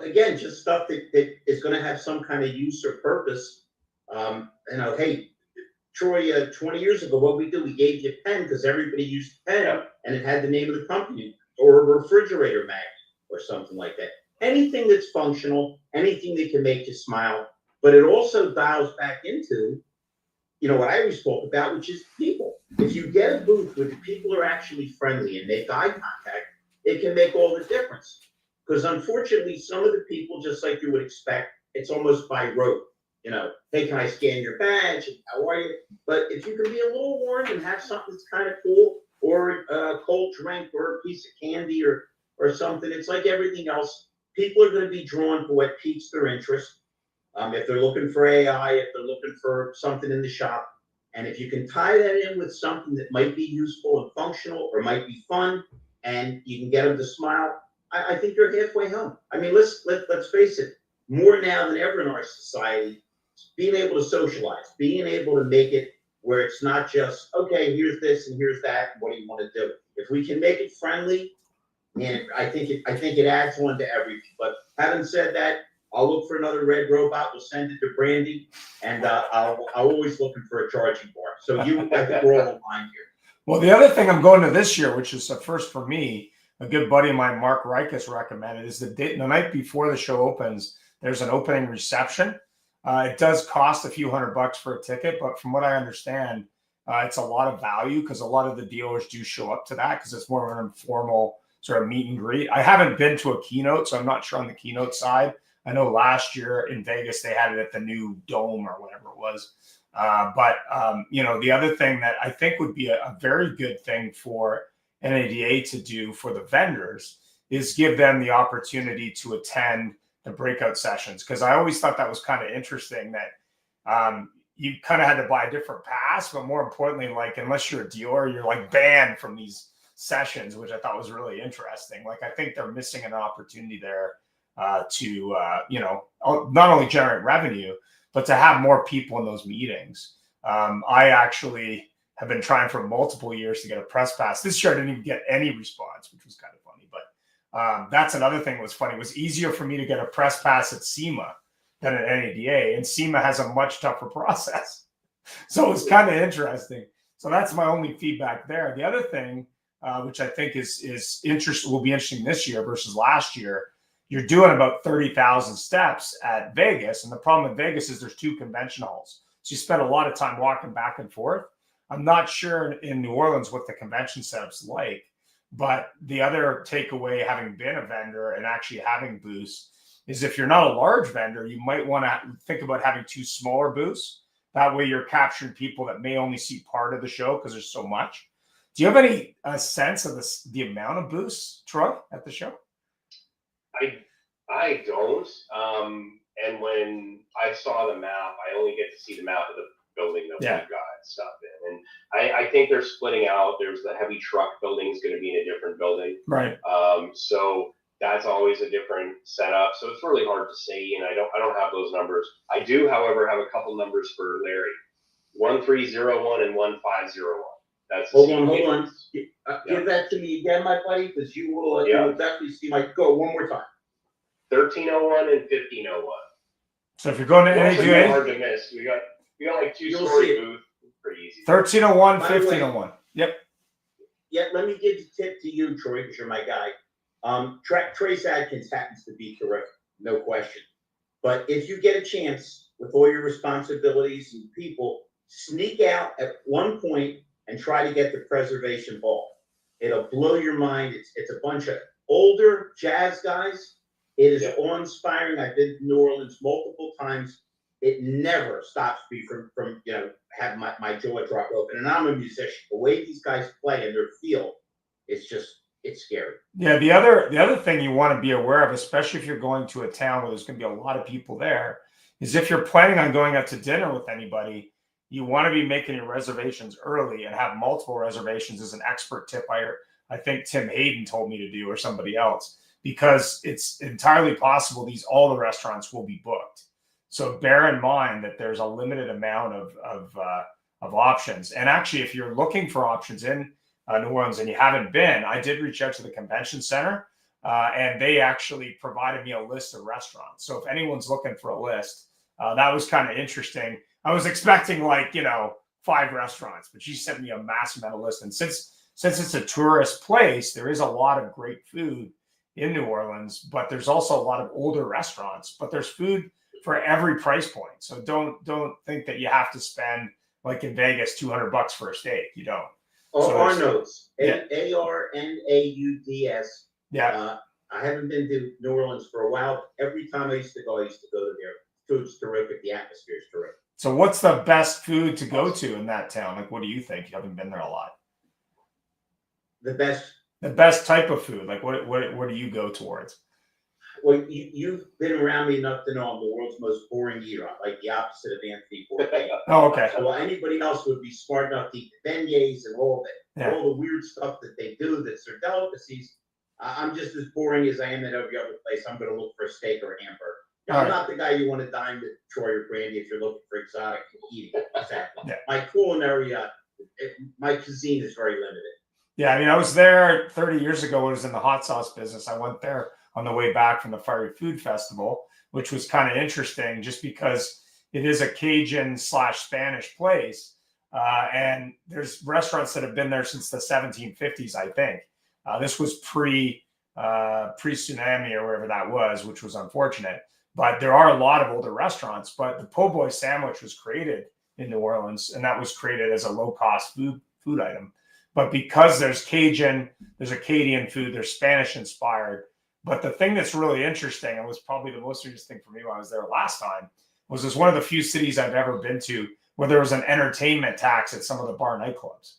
Again, just stuff that is going to have some kind of use or purpose. Hey, Troy, 20 years ago, what we did, we gave you a pen because everybody used a pen, and it had the name of the company, or a refrigerator magnet or something like that. Anything that's functional, anything that can make you smile, but it also dials back into, what I always talk about, which is people. If you get a booth where the people are actually friendly and make eye contact, it can make all the difference. Because unfortunately, some of the people, just like you would expect, it's almost by rote. Hey, can I scan your badge? How are you? But if you can be a little warm and have something that's kind of cool, or a cold drink, or a piece of candy, or something, it's like everything else. People are going to be drawn to what piques their interest. If they're looking for AI, if they're looking for something in the shop, and if you can tie that in with something that might be useful and functional, or might be fun, and you can get them to smile, I think you're halfway home. I mean, let's face it. More now than ever in our society, being able to socialize, being able to make it where it's not just, okay, here's this and here's that. What do you want to do? If we can make it friendly, and I think it adds on to everything. But having said that, I'll look for another red robot. We'll send it to Brandy, and I'm always looking for a charging bar. So I think we're all aligned here. Well, the other thing I'm going to this year, which is a first for me, a good buddy of mine, Mark Rikus, recommended, is the night before the show opens, there's an opening reception. It does cost a few $100 for a ticket, but from what I understand, it's a lot of value because a lot of the dealers do show up to that because it's more of an informal sort of meet and greet. I haven't been to a keynote, so I'm not sure on the keynote side. I know last year in Vegas, they had it at the new Dome or whatever it was. The other thing that I think would be a very good thing for NADA to do for the vendors is give them the opportunity to attend the breakout sessions. Because I always thought that was kind of interesting that you kind of had to buy a different pass, but more importantly, like, unless you're a dealer, you're like banned from these sessions, which I thought was really interesting. Like, I think they're missing an opportunity there to not only generate revenue, but to have more people in those meetings. I actually have been trying for multiple years to get a press pass. This year I didn't even get any response, which was kind of funny. But That's another thing that was funny. It was easier for me to get a press pass at SEMA than at NADA, and SEMA has a much tougher process. So it was kind of interesting. So that's my only feedback there. The other thing, which I think is interesting, will be interesting this year versus last year. You're doing about 30,000 steps at Vegas, and the problem with Vegas is there's 2 convention halls, so you spend a lot of time walking back and forth. I'm not sure in New Orleans what the convention setup's like, but the other takeaway, having been a vendor and actually having booths, is if you're not a large vendor, you might want to think about having 2 smaller booths. That way you're capturing people that may only see part of the show because there's so much. Do you have any sense of the amount of booths, Troy, at the show? I don't. And when I saw the map, I only get to see the map of the building that we've got stuff in. And I think they're splitting out. There's the heavy truck building is going to be in a different building. Right. So that's always a different setup. So it's really hard to say, and I don't have those numbers. I do, however, have a couple numbers for Larry. 1301 and 1501. That's hold on. Give that to me again, my buddy, because you will definitely see my go one more time. 1301 and 1501. So if you're going to NADA, hard to miss. We got like 2-story booth. Pretty easy. 1301, 1501. Yep. Yeah, let me give the tip to you, Troy, because you're my guy. Trace Adkins happens to be terrific, no question. But if you get a chance with all your responsibilities and people, sneak out at one point and try to get the preservation ball. It'll blow your mind. It's a bunch of older jazz guys. It is awe-inspiring. I've been to New Orleans multiple times. It never stops me from have my jaw drop open. And I'm a musician. The way these guys play in their field, it's scary. Yeah, the other thing you want to be aware of, especially if you're going to a town where there's going to be a lot of people there, is if you're planning on going out to dinner with anybody, you want to be making your reservations early and have multiple reservations as an expert tip I think Tim Hayden told me to do, or somebody else, because it's entirely possible all the restaurants will be booked. So bear in mind that there's a limited amount of options. And actually, if you're looking for options in New Orleans and you haven't been, I did reach out to the convention center and they actually provided me a list of restaurants. So if anyone's looking for a list, that was kind of interesting. I was expecting 5 restaurants, but she sent me a massive amount of list. And since it's a tourist place, there is a lot of great food in New Orleans, but there's also a lot of older restaurants, but there's food for every price point. So don't think that you have to spend, like in Vegas, $200 for a steak. You don't. Our notes, ARNAUDS. Yeah. I haven't been to New Orleans for a while. Every time I used to go to there. Food's terrific. The atmosphere is terrific. So what's the best food to go to in that town? Like, what do you think? You haven't been there a lot. The best type of food. Like, what do you go towards? Well, you've been around me enough to know I'm the world's most boring eater. I'm like the opposite of Anthony Bourdain. Oh, okay. So anybody else would be smart enough to eat the beignets and all the weird stuff that they do that's their delicacies. I'm just as boring as I am at every other place. I'm going to look for a steak or a hamburger. I'm not the guy you want to dine with, Troy or Brandy, if you're looking for exotic eating. Exactly. Yeah. My culinary, my cuisine is very limited. Yeah, I mean, I was there 30 years ago when I was in the hot sauce business. I went there on the way back from the Fiery Food Festival, which was kind of interesting just because it is a Cajun/Spanish place. And there's restaurants that have been there since the 1750s, I think. This was pre-tsunami or wherever that was, which was unfortunate. But there are a lot of older restaurants. But the po' boy sandwich was created in New Orleans, and that was created as a low-cost food item. But because there's Cajun, there's Acadian food, there's Spanish-inspired. But the thing that's really interesting, and was probably the most interesting thing for me when I was there last time, was it's one of the few cities I've ever been to where there was an entertainment tax at some of the bar nightclubs.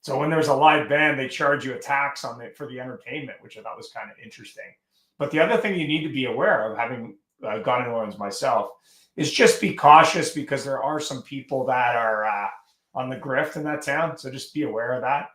So when there's a live band, they charge you a tax for the entertainment, which I thought was kind of interesting. But the other thing you need to be aware of, having gone to New Orleans myself, is just be cautious because there are some people that are on the grift in that town. So just be aware of that.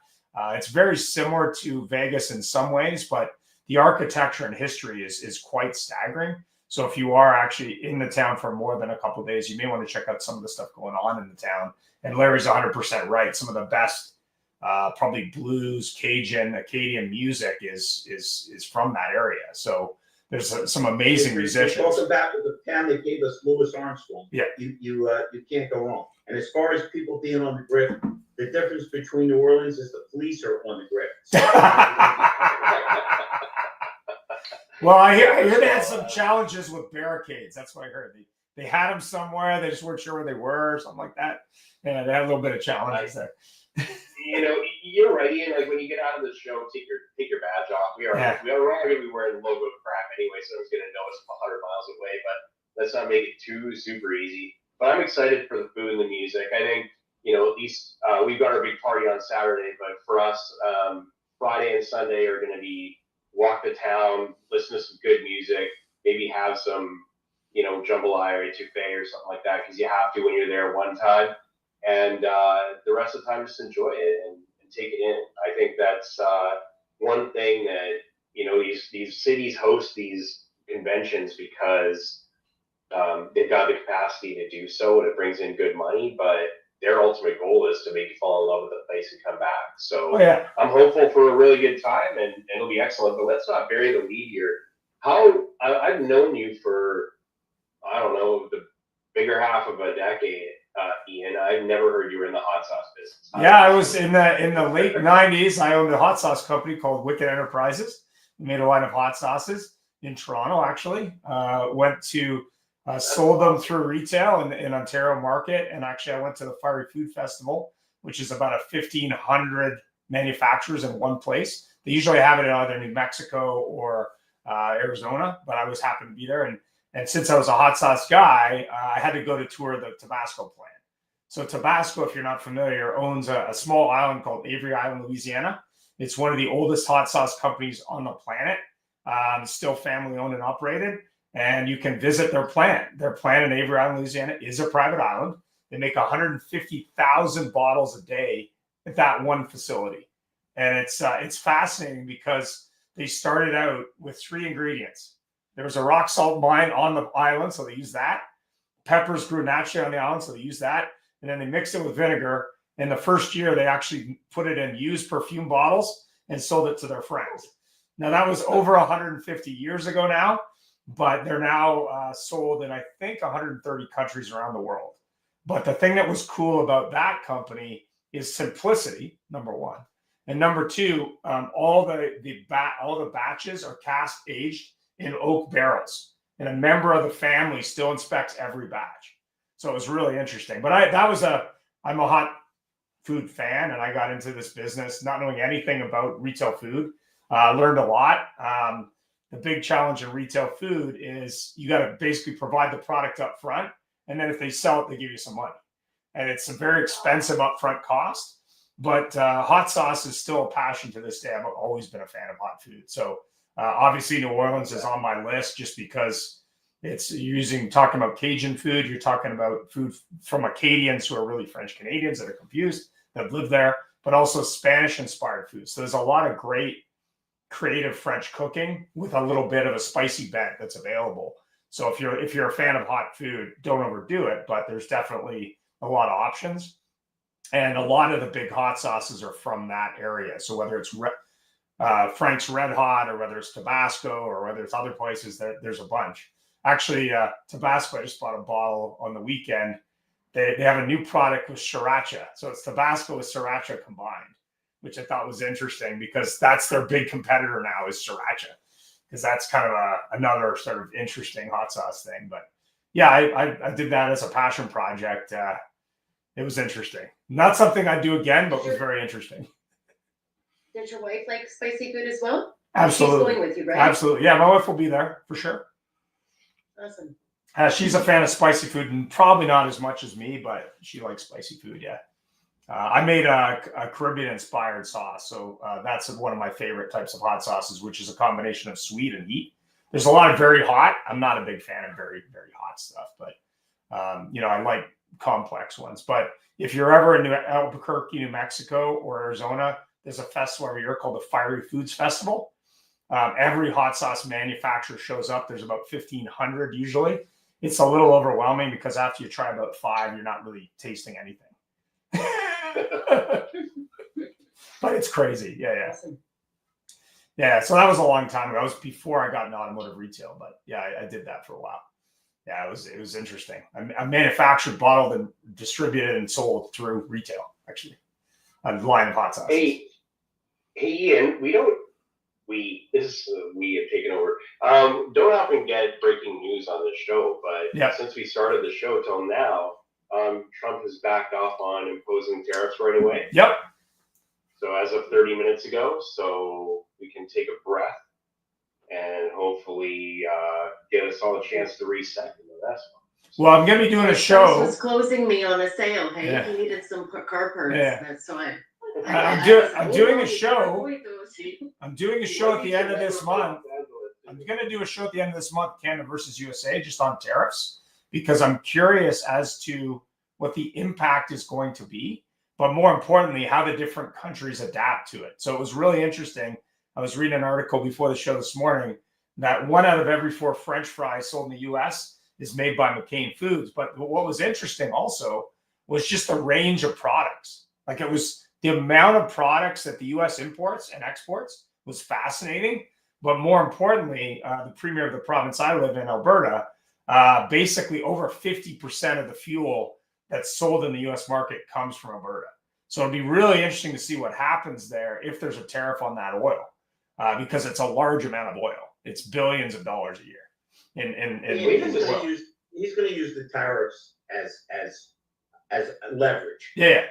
It's very similar to Vegas in some ways, but the architecture and history is quite staggering. So if you are actually in the town for more than a couple of days, you may want to check out some of the stuff going on in the town. And Larry's 100% right. Some of the best probably blues, Cajun, Acadian music is from that area. So there's some amazing musicians. Talk about the town that gave us Louis Armstrong. Yeah. You can't go wrong. And as far as people being on the grip, the difference between New Orleans is the police are on the grip. Well, I hear they had some challenges with barricades. That's what I heard. They had them somewhere. They just weren't sure where they were, or something like that. Yeah, they had a little bit of challenges there. You know, you're right, Ian. Like when you get out of the show, take your badge off. We are all going to be wearing logo crap anyway, so it's going to know us from 100 miles away. But let's not make it too super easy. But I'm excited for the food and the music. I think, you know, at least we've got our big party on Saturday, but for us, Friday and Sunday are going to be walk the town, listen to some good music, maybe have some, you know, jambalaya or etouffee or something like that, because you have to when you're there one time. And the rest of the time, just enjoy it and take it in. I think that's one thing that, you know, these cities host these conventions because they've got the capacity to do so, and it brings in good money. But their ultimate goal is to make you fall in love with the place and come back. So I'm hopeful for a really good time, and it'll be excellent. But let's not bury the lead here. I've known you for, I don't know, the bigger half of a decade. Ian, I've never heard you were in the hot sauce business. Yeah, I was in the late 90s. I owned a hot sauce company called Wicked Enterprises. We made a line of hot sauces in Toronto, actually. Went to sold them through retail in Ontario market. And actually, I went to the Fiery Food Festival, which is about 1,500 manufacturers in one place. They usually have it in either New Mexico or Arizona, but I was happened to be there. And since I was a hot sauce guy, I had to go to tour the Tabasco plant. So Tabasco, if you're not familiar, owns a small island called Avery Island, Louisiana. It's one of the oldest hot sauce companies on the planet, still family owned and operated. And you can visit their plant. Their plant in Avery Island, Louisiana is a private island. They make 150,000 bottles a day at that one facility. And it's fascinating because they started out with 3 ingredients. There was a rock salt mine on the island, so they used that. Peppers grew naturally on the island, so they used that. And then they mixed it with vinegar. And the first year, they actually put it in used perfume bottles and sold it to their friends. Now, that was over 150 years ago now, but they're now sold in, I think, 130 countries around the world. But the thing that was cool about that company is simplicity, number one. And number two, all the batches are cast aged in oak barrels, and a member of the family still inspects every batch. So it was really interesting. But I'm a hot food fan, and I got into this business not knowing anything about retail food. Learned a lot. The big challenge in retail food is you got to basically provide the product up front, and then if they sell it, they give you some money. And it's a very expensive upfront cost. But hot sauce is still a passion to this day. I've always been a fan of hot food. So obviously, New Orleans is on my list just because it's talking about Cajun food. You're talking about food from Acadians who are really French Canadians that are confused, that have lived there, but also Spanish inspired food. So there's a lot of great creative French cooking with a little bit of a spicy bent that's available. So if you're a fan of hot food, don't overdo it, but there's definitely a lot of options. And a lot of the big hot sauces are from that area. So whether it's Frank's Red Hot, or whether it's Tabasco, or whether it's other places, there's a bunch. Actually, Tabasco, I just bought a bottle on the weekend. They have a new product with sriracha. So it's Tabasco with sriracha combined, which I thought was interesting because that's their big competitor now is sriracha, because that's kind of another sort of interesting hot sauce thing. But yeah, I did that as a passion project. It was interesting. Not something I'd do again, but was very interesting. Does your wife like spicy food as well? Absolutely. She's going with you, right? Absolutely. Yeah, my wife will be there for sure. Awesome. She's a fan of spicy food, and probably not as much as me, but she likes spicy food. Yeah. I made a Caribbean-inspired sauce, so that's one of my favorite types of hot sauces, which is a combination of sweet and heat. There's a lot of very hot. I'm not a big fan of very, very hot stuff, but I like complex ones. But if you're ever in Albuquerque, New Mexico, or Arizona, there's a festival every year called the Fiery Foods Festival. Every hot sauce manufacturer shows up. There's about 1,500 usually. It's a little overwhelming because after you try about 5, you're not really tasting anything. but it's crazy. Yeah. Yeah. So that was a long time ago. That was before I got in automotive retail, but yeah, I did that for a while. Yeah, it was interesting. I manufactured, bottled, and distributed and sold through retail, actually. A line of hot sauces. Hey, Ian, we have taken over. Don't often get breaking news on this show, but since we started the show till now, Trump has backed off on imposing tariffs right away. Yep. So as of 30 minutes ago, so we can take a breath and hopefully get us all a chance to reset in the next one. Well, I'm going to be doing a show. Was closing me on a sale. Hey, Yeah. he needed some car parts. Yeah. That's why. I'm doing a show. I'm doing a show at the end of this month. I'm going to do a show at the end of this month, Canada versus USA, just on tariffs, because I'm curious as to what the impact is going to be, but more importantly, how the different countries adapt to it. So it was really interesting. I was reading an article before the show this morning that 1 out of every 4 French fries sold in the US is made by McCain Foods. But what was interesting also was just the range of products. Like it was the amount of products that the US imports and exports was fascinating. But more importantly, the premier of the province I live in, Alberta, basically over 50% of the fuel that's sold in the US market comes from Alberta. So it'd be really interesting to see what happens there if there's a tariff on that oil, because it's a large amount of oil. It's billions of dollars a year. He's going to use the tariffs as leverage. Yeah.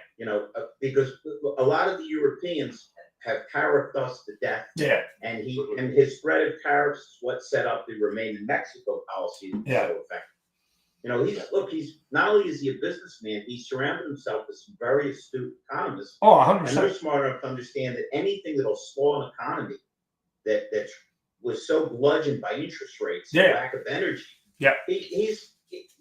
Because a lot of the Europeans have tariffed us to death. Yeah. And his threat of tariffs is what set up the Remain in Mexico policy. Yeah. So effective. He's not only is he a businessman, he's surrounded himself with some very astute economists. Oh, 100%. And they're smart enough to understand that anything that'll slow an economy that was so bludgeoned by interest rates, lack of energy. Yeah.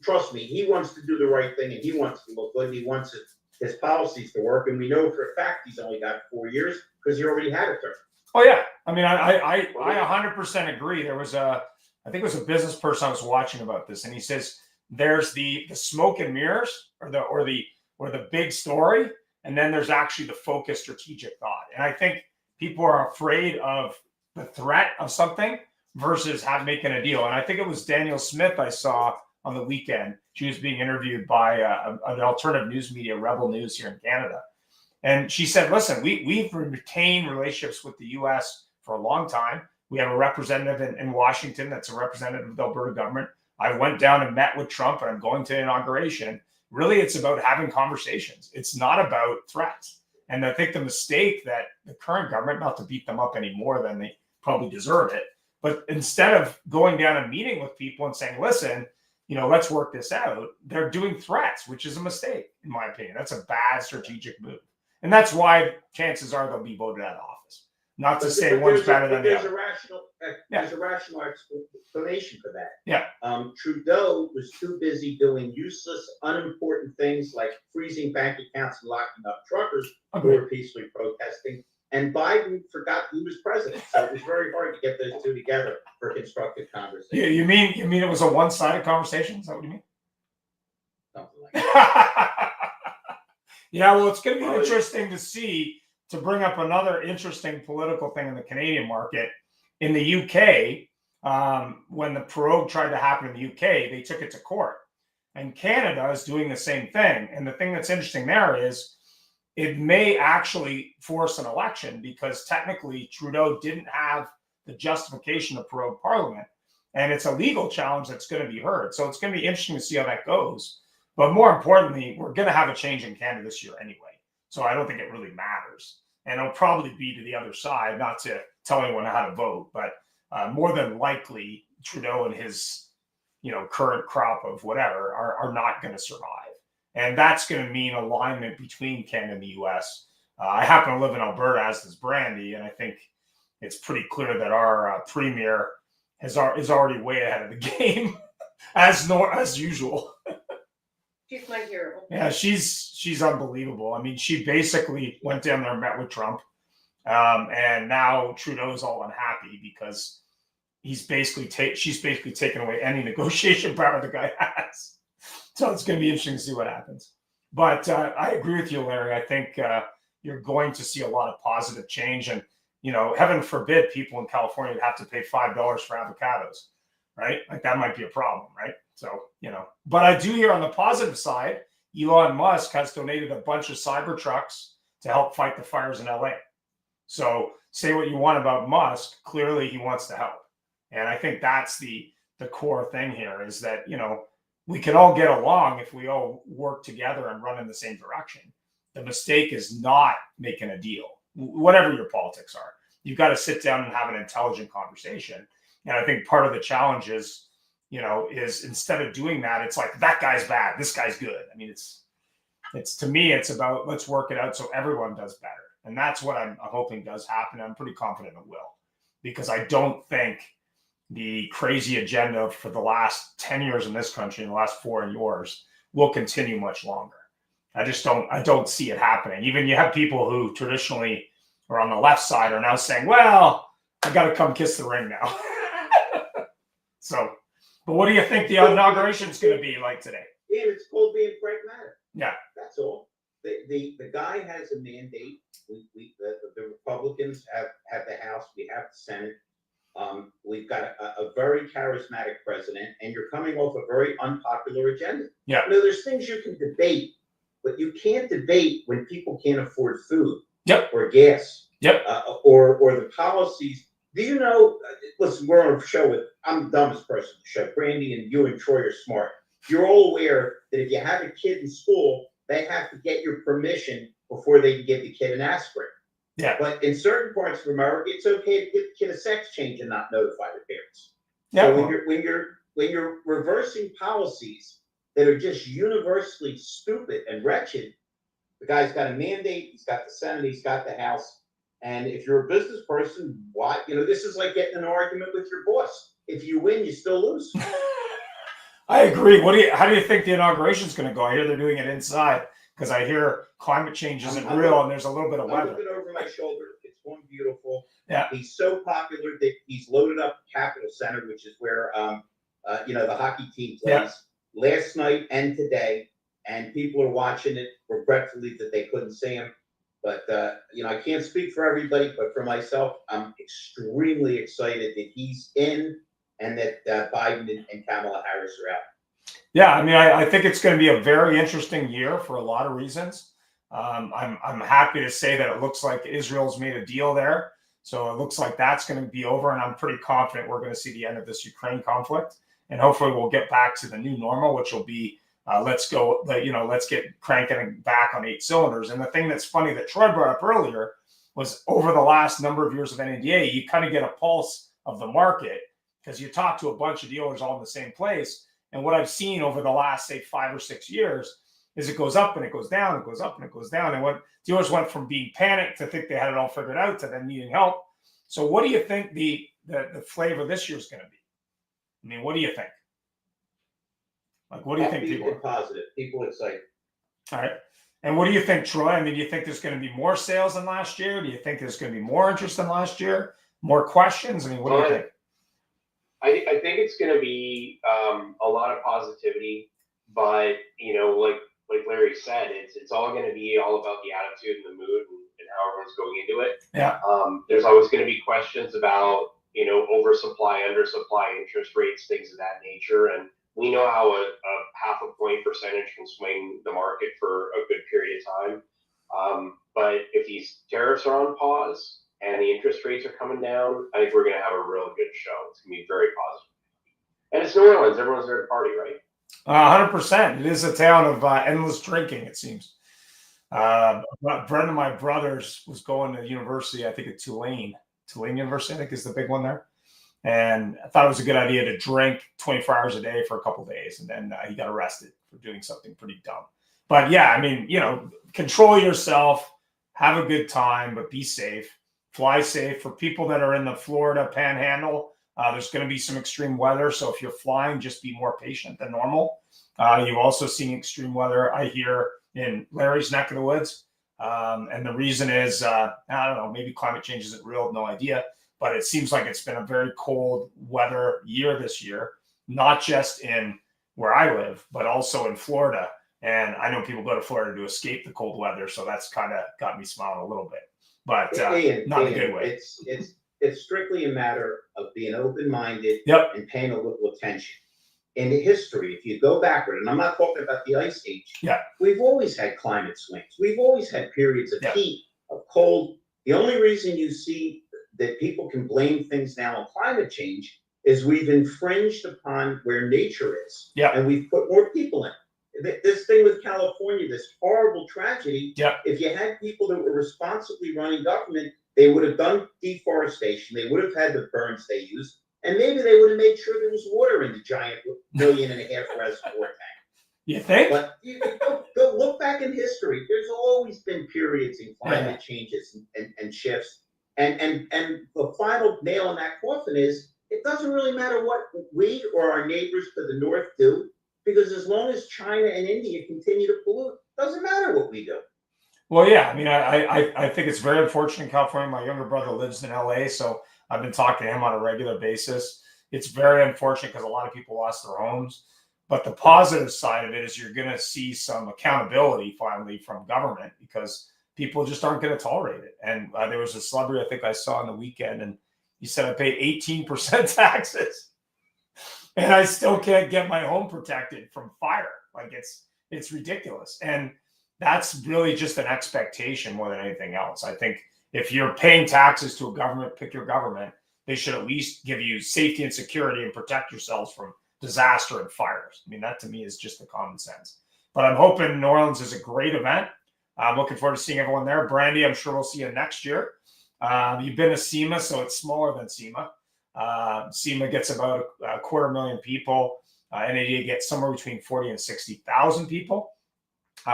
Trust me, he wants to do the right thing and he wants to look good. And he wants his policies to work. And we know for a fact he's only got 4 years because he already had a term. Oh yeah. I mean, I 100% agree. There was I think it was a business person I was watching about this, and he says there's the smoke and mirrors or the big story, and then there's actually the focused strategic thought. And I think people are afraid of the threat of something versus making a deal. And I think it was Danielle Smith I saw on the weekend. She was being interviewed by an alternative news media, Rebel News here in Canada. And she said, listen, we've retained relationships with the U.S. for a long time. We have a representative in Washington that's a representative of the Alberta government. I went down and met with Trump, and I'm going to the inauguration. Really, it's about having conversations. It's not about threats. And I think the mistake that the current government, not to beat them up any more than they probably deserve it, but instead of going down and meeting with people and saying, listen, let's work this out, they're doing threats, which is a mistake, in my opinion. That's a bad strategic move. And that's why chances are they'll be voted out of office. Not to say one's better than the other. There's a rational explanation for that. Yeah. Trudeau was too busy doing useless, unimportant things like freezing bank accounts and locking up truckers who were peacefully protesting. And Biden forgot he was president. So it was very hard to get those two together for constructive conversation. Yeah, you mean it was a one-sided conversation? Is that what you mean? Something like that. Yeah, well, it's going to be interesting to see, to bring up another interesting political thing in the Canadian market. In the UK, when the prorogue tried to happen in the UK, they took it to court. And Canada is doing the same thing. And the thing that's interesting there is it may actually force an election because technically Trudeau didn't have the justification to prorogue Parliament. And it's a legal challenge that's going to be heard. So it's going to be interesting to see how that goes. But more importantly, we're going to have a change in Canada this year anyway. So I don't think it really matters. And it'll probably be to the other side, not to tell anyone how to vote, but more than likely Trudeau and his, current crop of whatever are not going to survive. And that's going to mean alignment between Canada and the U.S. I happen to live in Alberta, as does Brandy, and I think it's pretty clear that our premier is already way ahead of the game, as usual. She's my hero. Yeah, she's unbelievable. I mean, she basically went down there and met with Trump, and now Trudeau's all unhappy because she's basically taken away any negotiation power the guy has. So it's going to be interesting to see what happens. But I agree with you, Larry. I think you're going to see a lot of positive change. And, you know, heaven forbid people in California have to pay $5 for avocados, right? Like that might be a problem, right? So, you know, but I do hear on the positive side, Elon Musk has donated a bunch of cyber trucks to help fight the fires in LA. So say what you want about Musk, clearly he wants to help. And I think that's the core thing here is that, you know, we can all get along if we all work together and run in the same direction. The mistake is not making a deal, whatever your politics are. You've got to sit down and have an intelligent conversation. And I think part of the challenge is, you know, is instead of doing that, it's like, that guy's bad, this guy's good. I mean, it's to me, it's about, let's work it out so everyone does better. And that's what I'm hoping does happen. I'm pretty confident it will, because I don't think the crazy agenda for the last 10 years in this country and the last 4 in yours will continue much longer. I don't see it happening. Even you have people who traditionally are on the left side are now saying, well, I got to come kiss the ring now. So, but what do you think the inauguration is going to be like today? Yeah, it's called being pragmatic. Yeah. That's all. The guy has a mandate. The Republicans have the House. We have the Senate. We've got a very charismatic president, and you're coming off a very unpopular agenda. Yeah. You know, there's things you can debate, but you can't debate when people can't afford food. Yep. Or gas. Yep. Or the policies. Do you know? Listen, we're on a show with. I'm the dumbest person to show. Brandy and you and Troy are smart. You're all aware that if you have a kid in school, they have to get your permission before they can give the kid an aspirin. Yeah. But in certain parts of America, it's okay to give the kid a sex change and not notify the parents. Yeah. So when you're reversing policies that are just universally stupid and wretched, the guy's got a mandate, he's got the Senate, he's got the House. And if you're a business person, why, you know, this is like getting in an argument with your boss. If you win, you still lose. I agree. How do you think the inauguration is going to go? I hear they're doing it inside because I hear climate change isn't real and there's a little bit of I'm weather. looking over my shoulder. It's going beautiful. Yeah. He's so popular that he's loaded up Capitol Center, which is where the hockey team plays, last night and today, and people are watching it regretfully that they couldn't see him. But I can't speak for everybody, but for myself, I'm extremely excited that he's in and that Biden and Kamala Harris are out. Yeah, I mean, I think it's going to be a very interesting year for a lot of reasons. I'm happy to say that it looks like Israel's made a deal there. So it looks like that's going to be over. And I'm pretty confident we're going to see the end of this Ukraine conflict. And hopefully we'll get back to the new normal, which will be let's get cranking back on 8 cylinders. And the thing that's funny that Troy brought up earlier was over the last number of years of NADA, you kind of get a pulse of the market because you talk to a bunch of dealers all in the same place. And what I've seen over the last, say, 5 or 6 years is it goes up and it goes down, it goes up and it goes down. And what dealers went from being panicked to think they had it all figured out to then needing help. So what do you think the flavor this year is going to be? I mean, what do you think? Like, what do you think people are positive? People excited. All right. And what do you think, Troy? I mean, do you think there's going to be more sales than last year? Do you think there's going to be more interest than last year? More questions? I mean, what do you think? I think it's going to be a lot of positivity, but like Larry said, it's all going to be all about the attitude and the mood and how everyone's going into it. Yeah. There's always going to be questions about oversupply, undersupply, interest rates, things of that nature, and we know how a 0.5 point percentage can swing the market for a good period of time. But if these tariffs are on pause and the interest rates are coming down, I think we're going to have a real good show. It's going to be very positive. And it's New Orleans. Everyone's there to party, right? 100%. It is a town of endless drinking, it seems. Brent of my brothers was going to university, I think at Tulane. Tulane University, I think, is the big one there. And I thought it was a good idea to drink 24 hours a day for a couple of days. And then he got arrested for doing something pretty dumb. But yeah, I mean, control yourself, have a good time, but be safe. Fly safe. For people that are in the Florida panhandle, there's going to be some extreme weather. So if you're flying, just be more patient than normal. You've also seen extreme weather, I hear, in Larry's neck of the woods. And the reason is, I don't know, maybe climate change isn't real, no idea. But it seems like it's been a very cold weather year this year, not just in where I live, but also in Florida. And I know people go to Florida to escape the cold weather, so that's kind of got me smiling a little bit, but Ian, not in a good way. It's strictly a matter of being open-minded Yep. and paying a little attention. In the history, if you go backward, and I'm not talking about the ice age. Yeah. We've always had climate swings. We've always had periods of Yeah. heat, of cold. The only reason you see that people can blame things now on climate change is we've infringed upon where nature is. Yeah. And we've put more people in. This thing with California, this horrible tragedy. Yeah. If you had people that were responsibly running government, they would have done deforestation. They would have had the burns they use, and maybe they would have made sure there was water in the giant 1.5 million reservoir tank. You think? But you go look back in history. There's always been periods in climate changes and shifts. And the final nail in that coffin is it doesn't really matter what we or our neighbors to the north do, because as long as China and India continue to pollute, it doesn't matter what we do. Well, yeah. I mean, I think it's very unfortunate in California. My younger brother lives in LA, so I've been talking to him on a regular basis. It's very unfortunate because a lot of people lost their homes. But the positive side of it is you're going to see some accountability finally from government, because people just aren't going to tolerate it. And there was a celebrity I think I saw on the weekend, and he said, I paid 18% taxes and I still can't get my home protected from fire. Like it's ridiculous. And that's really just an expectation more than anything else. I think if you're paying taxes to a government, pick your government, they should at least give you safety and security and protect yourselves from disaster and fires. I mean, that to me is just the common sense. But I'm hoping New Orleans is a great event. I'm looking forward to seeing everyone there. Brandy, I'm sure we'll see you next year. You've been to SEMA, so it's smaller than SEMA. SEMA gets about 250,000 people. NADA gets somewhere between 40 and 60,000 people.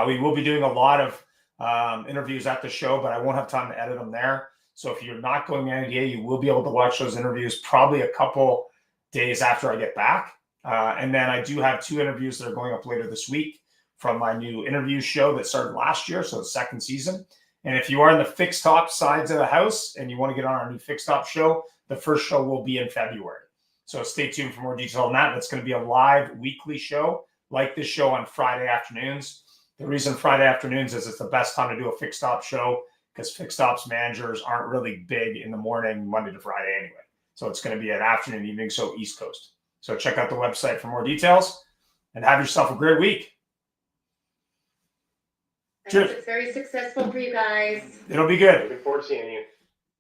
We will be doing a lot of interviews at the show, but I won't have time to edit them there. So if you're not going to NADA, you will be able to watch those interviews probably a couple days after I get back. And then I do have 2 interviews that are going up later this week from my new interview show that started last year, so it's 2nd season. And if you are in the fixed top sides of the house and you want to get on our new fixed top show, the first show will be in February. So stay tuned for more detail on that. That's going to be a live weekly show like this show on Friday afternoons. The reason Friday afternoons is it's the best time to do a fixed op show because fixed ops managers aren't really big in the morning, Monday to Friday anyway. So it's going to be an afternoon, evening, so East Coast. So check out the website for more details and have yourself a great week. I hope it's very successful for you guys. It'll be good. Looking forward to seeing you.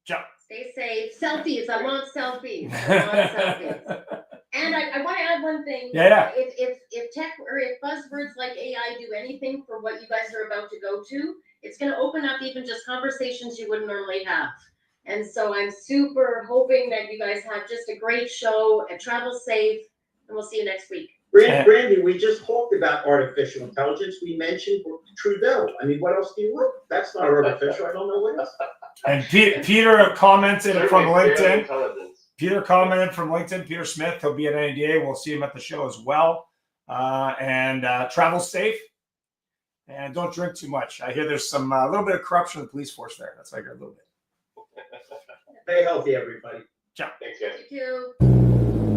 Ciao. Stay safe. Selfies. I want selfies. I want selfies. And I want to add one thing. Yeah. If tech or if buzzwords like AI do anything for what you guys are about to go to, it's going to open up even just conversations you wouldn't normally have. And so I'm super hoping that you guys have just a great show and travel safe. And we'll see you next week. Brandy, we just talked about artificial intelligence. We mentioned Trudeau. I mean, what else do you want? That's not artificial. I don't know what else. And Peter commented from LinkedIn. Intelligence. Peter commented from LinkedIn. Peter Smith, he'll be at NADA. We'll see him at the show as well. And travel safe. And don't drink too much. I hear there's some a little bit of corruption in the police force there. That's like a little bit. Stay healthy, everybody. Ciao. Thanks, guys. You too.